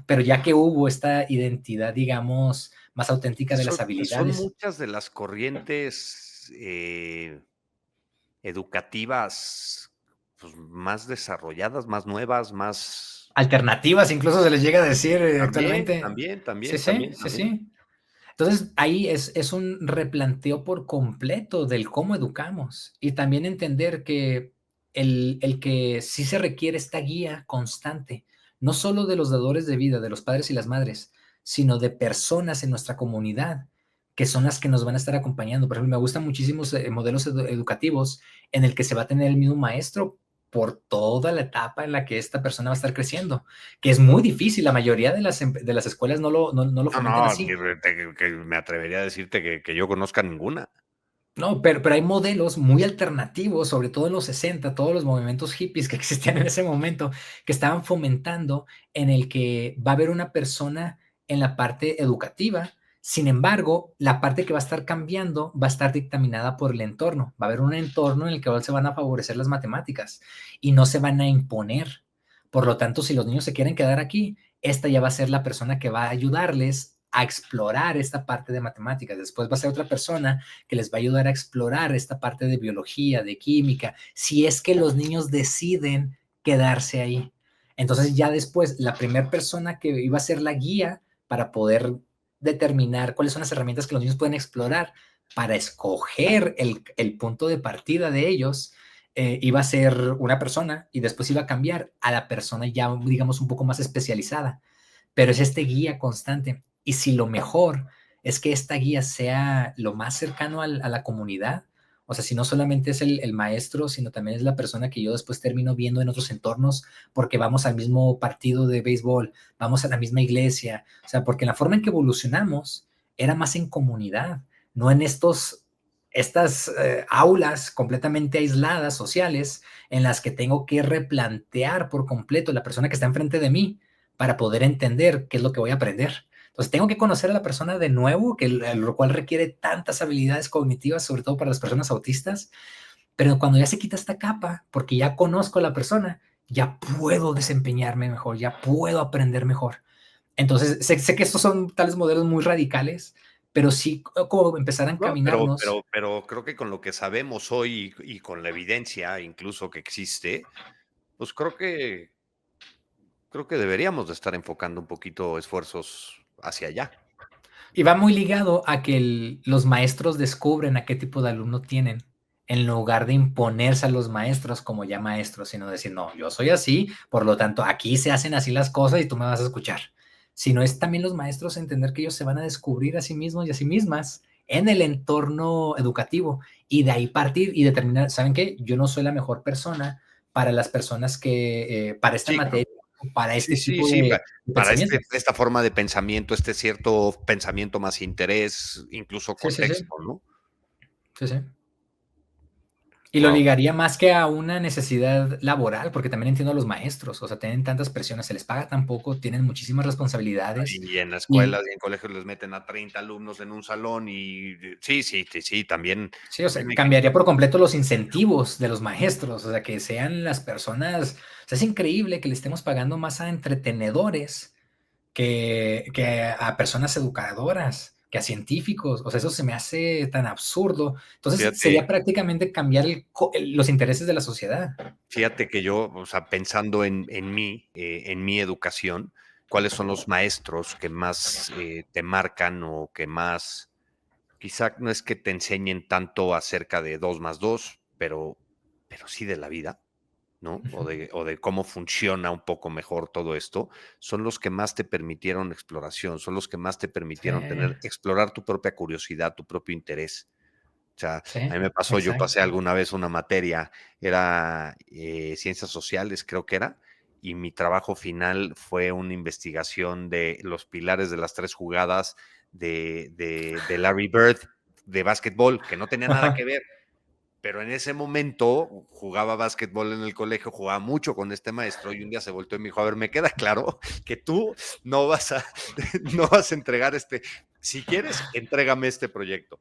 pero ya que hubo esta identidad, digamos, más auténtica de las Son habilidades. muchas de las corrientes educativas pues, más desarrolladas, más nuevas, más... Alternativas, incluso se les llega a decir También, actualmente. también, Sí, también, sí, también, sí, también. sí. Entonces, ahí es un replanteo por completo del cómo educamos y también entender que el que sí se requiere esta guía constante, no solo de los dadores de vida, de los padres y las madres, sino de personas en nuestra comunidad, que son las que nos van a estar acompañando. Por ejemplo, me gustan muchísimos modelos educativos en el que se va a tener el mismo maestro por toda la etapa en la que esta persona va a estar creciendo, que es muy difícil. La mayoría de las escuelas no lo fomentan No, así. que me atrevería a decirte que yo conozca ninguna. No, pero hay modelos muy alternativos, sobre todo en los 60, todos los movimientos hippies que existían en ese momento, que estaban fomentando en el que va a haber una persona en la parte educativa. Sin embargo, la parte que va a estar cambiando va a estar dictaminada por el entorno. Va a haber un entorno en el que se van a favorecer las matemáticas y no se van a imponer. Por lo tanto, si los niños se quieren quedar aquí, esta ya va a ser la persona que va a ayudarles a explorar esta parte de matemáticas. Después va a ser otra persona que les va a ayudar a explorar esta parte de biología, de química, si es que los niños deciden quedarse ahí. Entonces ya después, la primera persona que iba a ser la guía para poder determinar cuáles son las herramientas que los niños pueden explorar para escoger el punto de partida de ellos, iba a ser una persona y después iba a cambiar a la persona ya, digamos, un poco más especializada. Pero es este guía constante. Y si lo mejor es que esta guía sea lo más cercano a la comunidad O sea, si no solamente es el maestro, sino también es la persona que yo después termino viendo en otros entornos porque vamos al mismo partido de béisbol, vamos a la misma iglesia. O sea, porque la forma en que evolucionamos era más en comunidad, no en estas aulas completamente aisladas, sociales, en las que tengo que replantear por completo la persona que está enfrente de mí para poder entender qué es lo que voy a aprender. Entonces tengo que conocer a la persona de nuevo, lo cual requiere tantas habilidades cognitivas, sobre todo para las personas autistas, pero cuando ya se quita esta capa, porque ya conozco a la persona, ya puedo desempeñarme mejor, ya puedo aprender mejor. Entonces, sé que estos son tales modelos muy radicales, pero sí como empezar a encaminarnos. Pero creo que con lo que sabemos hoy y con la evidencia incluso que existe, pues creo que deberíamos de estar enfocando un poquito esfuerzos hacia allá. Y va muy ligado a que los maestros descubren a qué tipo de alumno tienen, en lugar de imponerse a los maestros como ya maestros, sino decir, no, yo soy así, por lo tanto, aquí se hacen así las cosas y tú me vas a escuchar. Sino es también los maestros entender que ellos se van a descubrir a sí mismos y a sí mismas en el entorno educativo y de ahí partir y determinar, ¿saben qué? Yo no soy la mejor persona para las personas que, para esta materia, para este tipo de para pensamientos. esta forma de pensamiento, este cierto pensamiento más interés, incluso Sí, sí, sí. contexto, ¿no? Sí, sí. Y lo Wow. ligaría más que a una necesidad laboral, porque también entiendo a los maestros, o sea, tienen tantas presiones, se les paga tan poco, tienen muchísimas responsabilidades. Y en las Y escuelas y en colegios les meten a 30 alumnos en un salón y sí, también sí, o sea, tiene que cambiaría por completo los incentivos de los maestros, o sea, que sean las personas, o sea, es increíble que le estemos pagando más a entretenedores que a personas educadoras, que a científicos, o sea, eso se me hace tan absurdo. Entonces, fíjate sería prácticamente cambiar los intereses de la sociedad. fíjate que yo, o sea, pensando en mi educación, ¿cuáles son los maestros que más te marcan o que más, quizá no es que te enseñen tanto acerca de 2 más 2, pero sí de la vida, ¿no? O de cómo funciona un poco mejor todo esto, son los que más te permitieron exploración, son los que más te Sí, permitieron explorar tu propia curiosidad, tu propio interés. O sea, sí, a mí me pasó, yo pasé exacto. alguna vez una materia, era ciencias sociales, creo que era, y mi trabajo final fue una investigación de los pilares de las 3 jugadas de Larry Bird de básquetbol, que no tenía nada que ver. Pero en ese momento jugaba básquetbol en el colegio, jugaba mucho con este maestro y un día se volteó y me dijo, a ver, me queda claro que tú no vas a, no vas a entregar si quieres, entrégame este proyecto,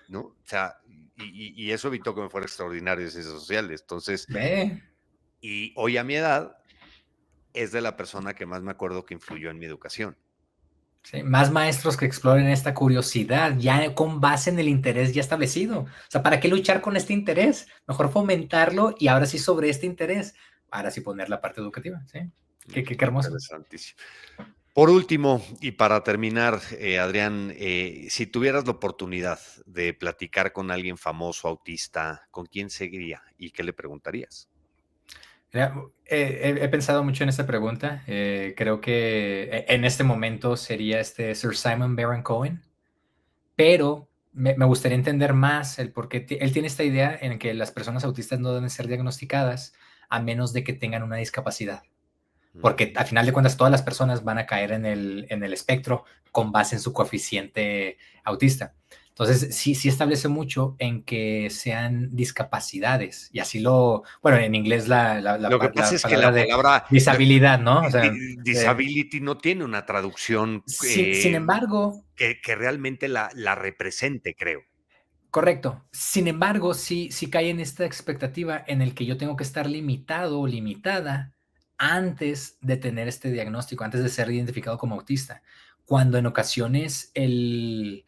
¿no? O sea, y eso evitó que me fuera extraordinario en ciencias sociales. Entonces, Ve. y hoy a mi edad es de la persona que más me acuerdo que influyó en mi educación. Sí, más maestros que exploren esta curiosidad, ya con base en el interés ya establecido. O sea, ¿para qué luchar con este interés? Mejor fomentarlo y ahora sí sobre este interés, ahora sí poner la parte educativa. ¿Sí? Qué hermoso. Interesantísimo. Por último, y para terminar, Adrián, si tuvieras la oportunidad de platicar con alguien famoso, autista, ¿con quién seguiría y qué le preguntarías? Mira, he pensado mucho en esta pregunta. Creo que en este momento sería Sir Simon Baron Cohen, pero me gustaría entender más el por qué él tiene esta idea en que las personas autistas no deben ser diagnosticadas a menos de que tengan una discapacidad. Porque al final de cuentas todas las personas van a caer en el espectro con base en su coeficiente autista. Entonces, sí establece mucho en que sean discapacidades. Y así bueno, en inglés Lo que pasa es que palabra la de palabra disabilidad, ¿no? O sea, disability no tiene una traducción sin embargo, que realmente la represente, creo. correcto. Sin embargo, sí cae en esta expectativa en el que yo tengo que estar limitado o limitada antes de tener este diagnóstico, antes de ser identificado como autista, cuando en ocasiones el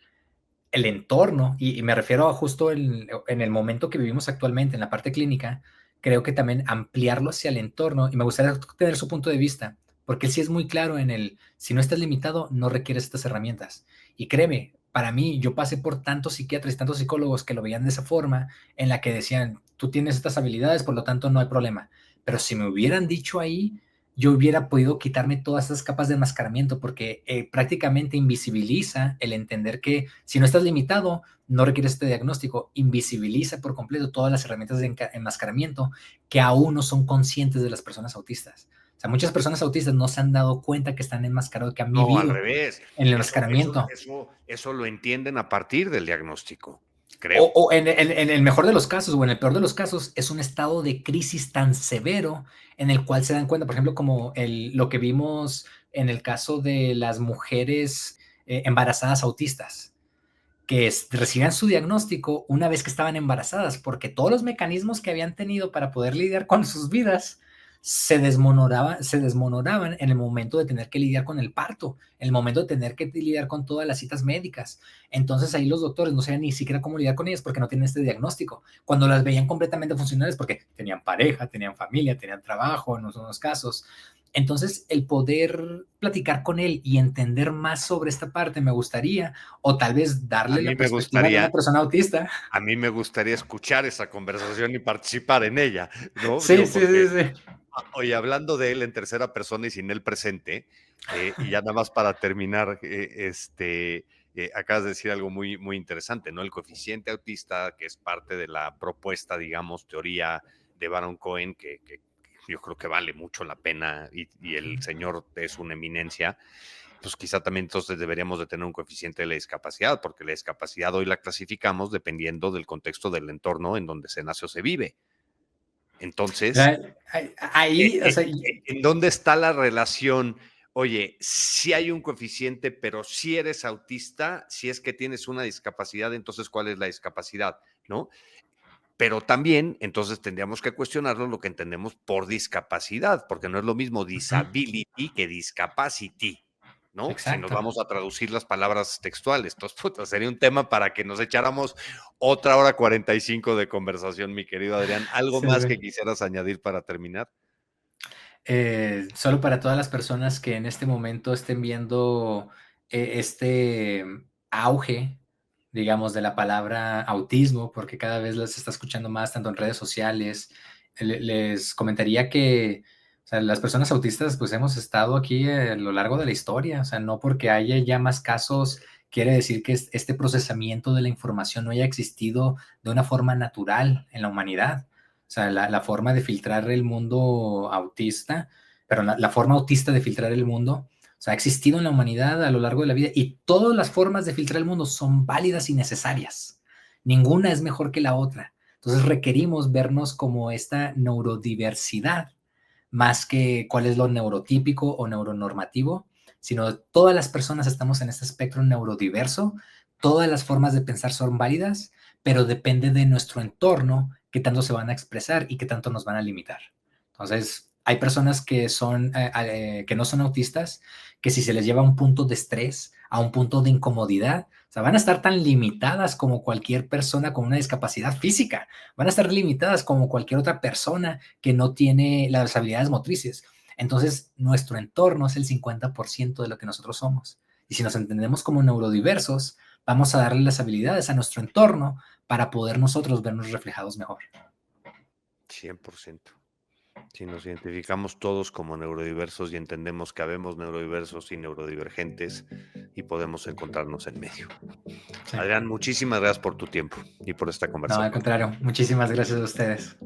entorno, y me refiero a justo en el momento que vivimos actualmente, en la parte clínica, creo que también ampliarlo hacia el entorno, y me gustaría tener su punto de vista, porque él sí es muy claro si no estás limitado, no requieres estas herramientas. Y créeme, para mí, yo pasé por tantos psiquiatras y tantos psicólogos que lo veían de esa forma, en la que decían, tú tienes estas habilidades, por lo tanto no hay problema. Pero si me hubieran dicho ahí, yo hubiera podido quitarme todas esas capas de enmascaramiento, porque prácticamente invisibiliza el entender que si no estás limitado, no requieres este diagnóstico, invisibiliza por completo todas las herramientas de enmascaramiento que aún no son conscientes de las personas autistas. O sea, muchas personas autistas no se han dado cuenta que están enmascarados, que han vivido al revés. en el enmascaramiento. Eso lo entienden a partir del diagnóstico, creo. O en el mejor de los casos o en el peor de los casos, es un estado de crisis tan severo en el cual se dan cuenta, por ejemplo, como lo que vimos en el caso de las mujeres embarazadas autistas, que recibían su diagnóstico una vez que estaban embarazadas, porque todos los mecanismos que habían tenido para poder lidiar con sus vidas se desmoronaban en el momento de tener que lidiar con el parto, en el momento de tener que lidiar con todas las citas médicas. Entonces ahí los doctores no sabían ni siquiera cómo lidiar con ellas porque no tienen este diagnóstico. Cuando las veían completamente funcionales porque tenían pareja, tenían familia, tenían trabajo en algunos casos. Entonces, el poder platicar con él y entender más sobre esta parte me gustaría, o tal vez darle la perspectiva de una persona autista. A mí me gustaría escuchar esa conversación y participar en ella, ¿no? Sí. Oye, hablando de él en tercera persona y sin él presente, y ya nada más para terminar, acabas de decir algo muy, muy interesante, ¿no? El coeficiente autista, que es parte de la propuesta, digamos, teoría de Baron Cohen, que yo creo que vale mucho la pena y el señor es una eminencia, pues quizá también entonces deberíamos de tener un coeficiente de la discapacidad, porque la discapacidad hoy la clasificamos dependiendo del contexto del entorno en donde se nace o se vive. Entonces, ahí, o sea, ¿en dónde está la relación? Oye, sí hay un coeficiente, pero si eres autista, si es que tienes una discapacidad, entonces ¿cuál es la discapacidad? ¿No? Pero también, entonces tendríamos que cuestionarlo lo que entendemos por discapacidad, porque no es lo mismo disability que discapacity, ¿no? Exacto. Si nos vamos a traducir las palabras textuales. Entonces, puta, sería un tema para que nos echáramos otra hora 45 de conversación, mi querido Adrián. ¿Algo más que quisieras añadir para terminar? Solo para todas las personas que en este momento estén viendo este auge, digamos, de la palabra autismo, porque cada vez las está escuchando más, tanto en redes sociales. Les comentaría que, o sea, las personas autistas, pues hemos estado aquí a lo largo de la historia, o sea, no porque haya ya más casos, quiere decir que este procesamiento de la información no haya existido de una forma natural en la humanidad. O sea, la forma de filtrar el mundo autista, pero la forma autista de filtrar el mundo, o sea, ha existido en la humanidad a lo largo de la vida y todas las formas de filtrar el mundo son válidas y necesarias. Ninguna es mejor que la otra. Entonces requerimos vernos como esta neurodiversidad, más que cuál es lo neurotípico o neuronormativo, sino todas las personas estamos en este espectro neurodiverso, todas las formas de pensar son válidas, pero depende de nuestro entorno qué tanto se van a expresar y qué tanto nos van a limitar. Entonces, hay personas que no son autistas, que si se les lleva a un punto de estrés, a un punto de incomodidad, o sea, van a estar tan limitadas como cualquier persona con una discapacidad física, van a estar limitadas como cualquier otra persona que no tiene las habilidades motrices. Entonces, nuestro entorno es el 50% de lo que nosotros somos. Y si nos entendemos como neurodiversos, vamos a darle las habilidades a nuestro entorno para poder nosotros vernos reflejados mejor. 100%. Si nos identificamos todos como neurodiversos y entendemos que habemos neurodiversos y neurodivergentes y podemos encontrarnos en medio. Sí. Adrián, muchísimas gracias por tu tiempo y por esta conversación. No, al contrario, muchísimas gracias a ustedes.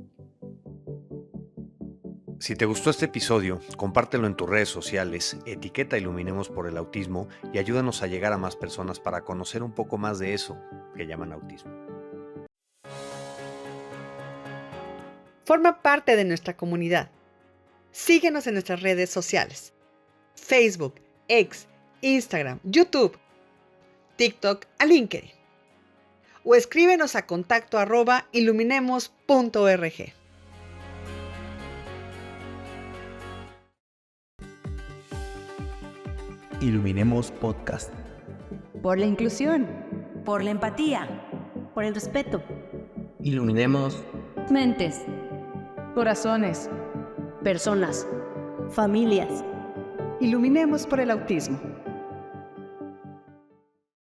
Si te gustó este episodio, compártelo en tus redes sociales, etiqueta Iluminemos por el Autismo y ayúdanos a llegar a más personas para conocer un poco más de eso que llaman autismo. Forma parte de nuestra comunidad. Síguenos en nuestras redes sociales: Facebook, X, Instagram, YouTube, TikTok, a LinkedIn. O escríbenos a contacto@iluminemos.org. Iluminemos Podcast. Por la inclusión, por la empatía, Por el respeto. Iluminemos mentes, corazones, personas. Familias. Iluminemos por el autismo.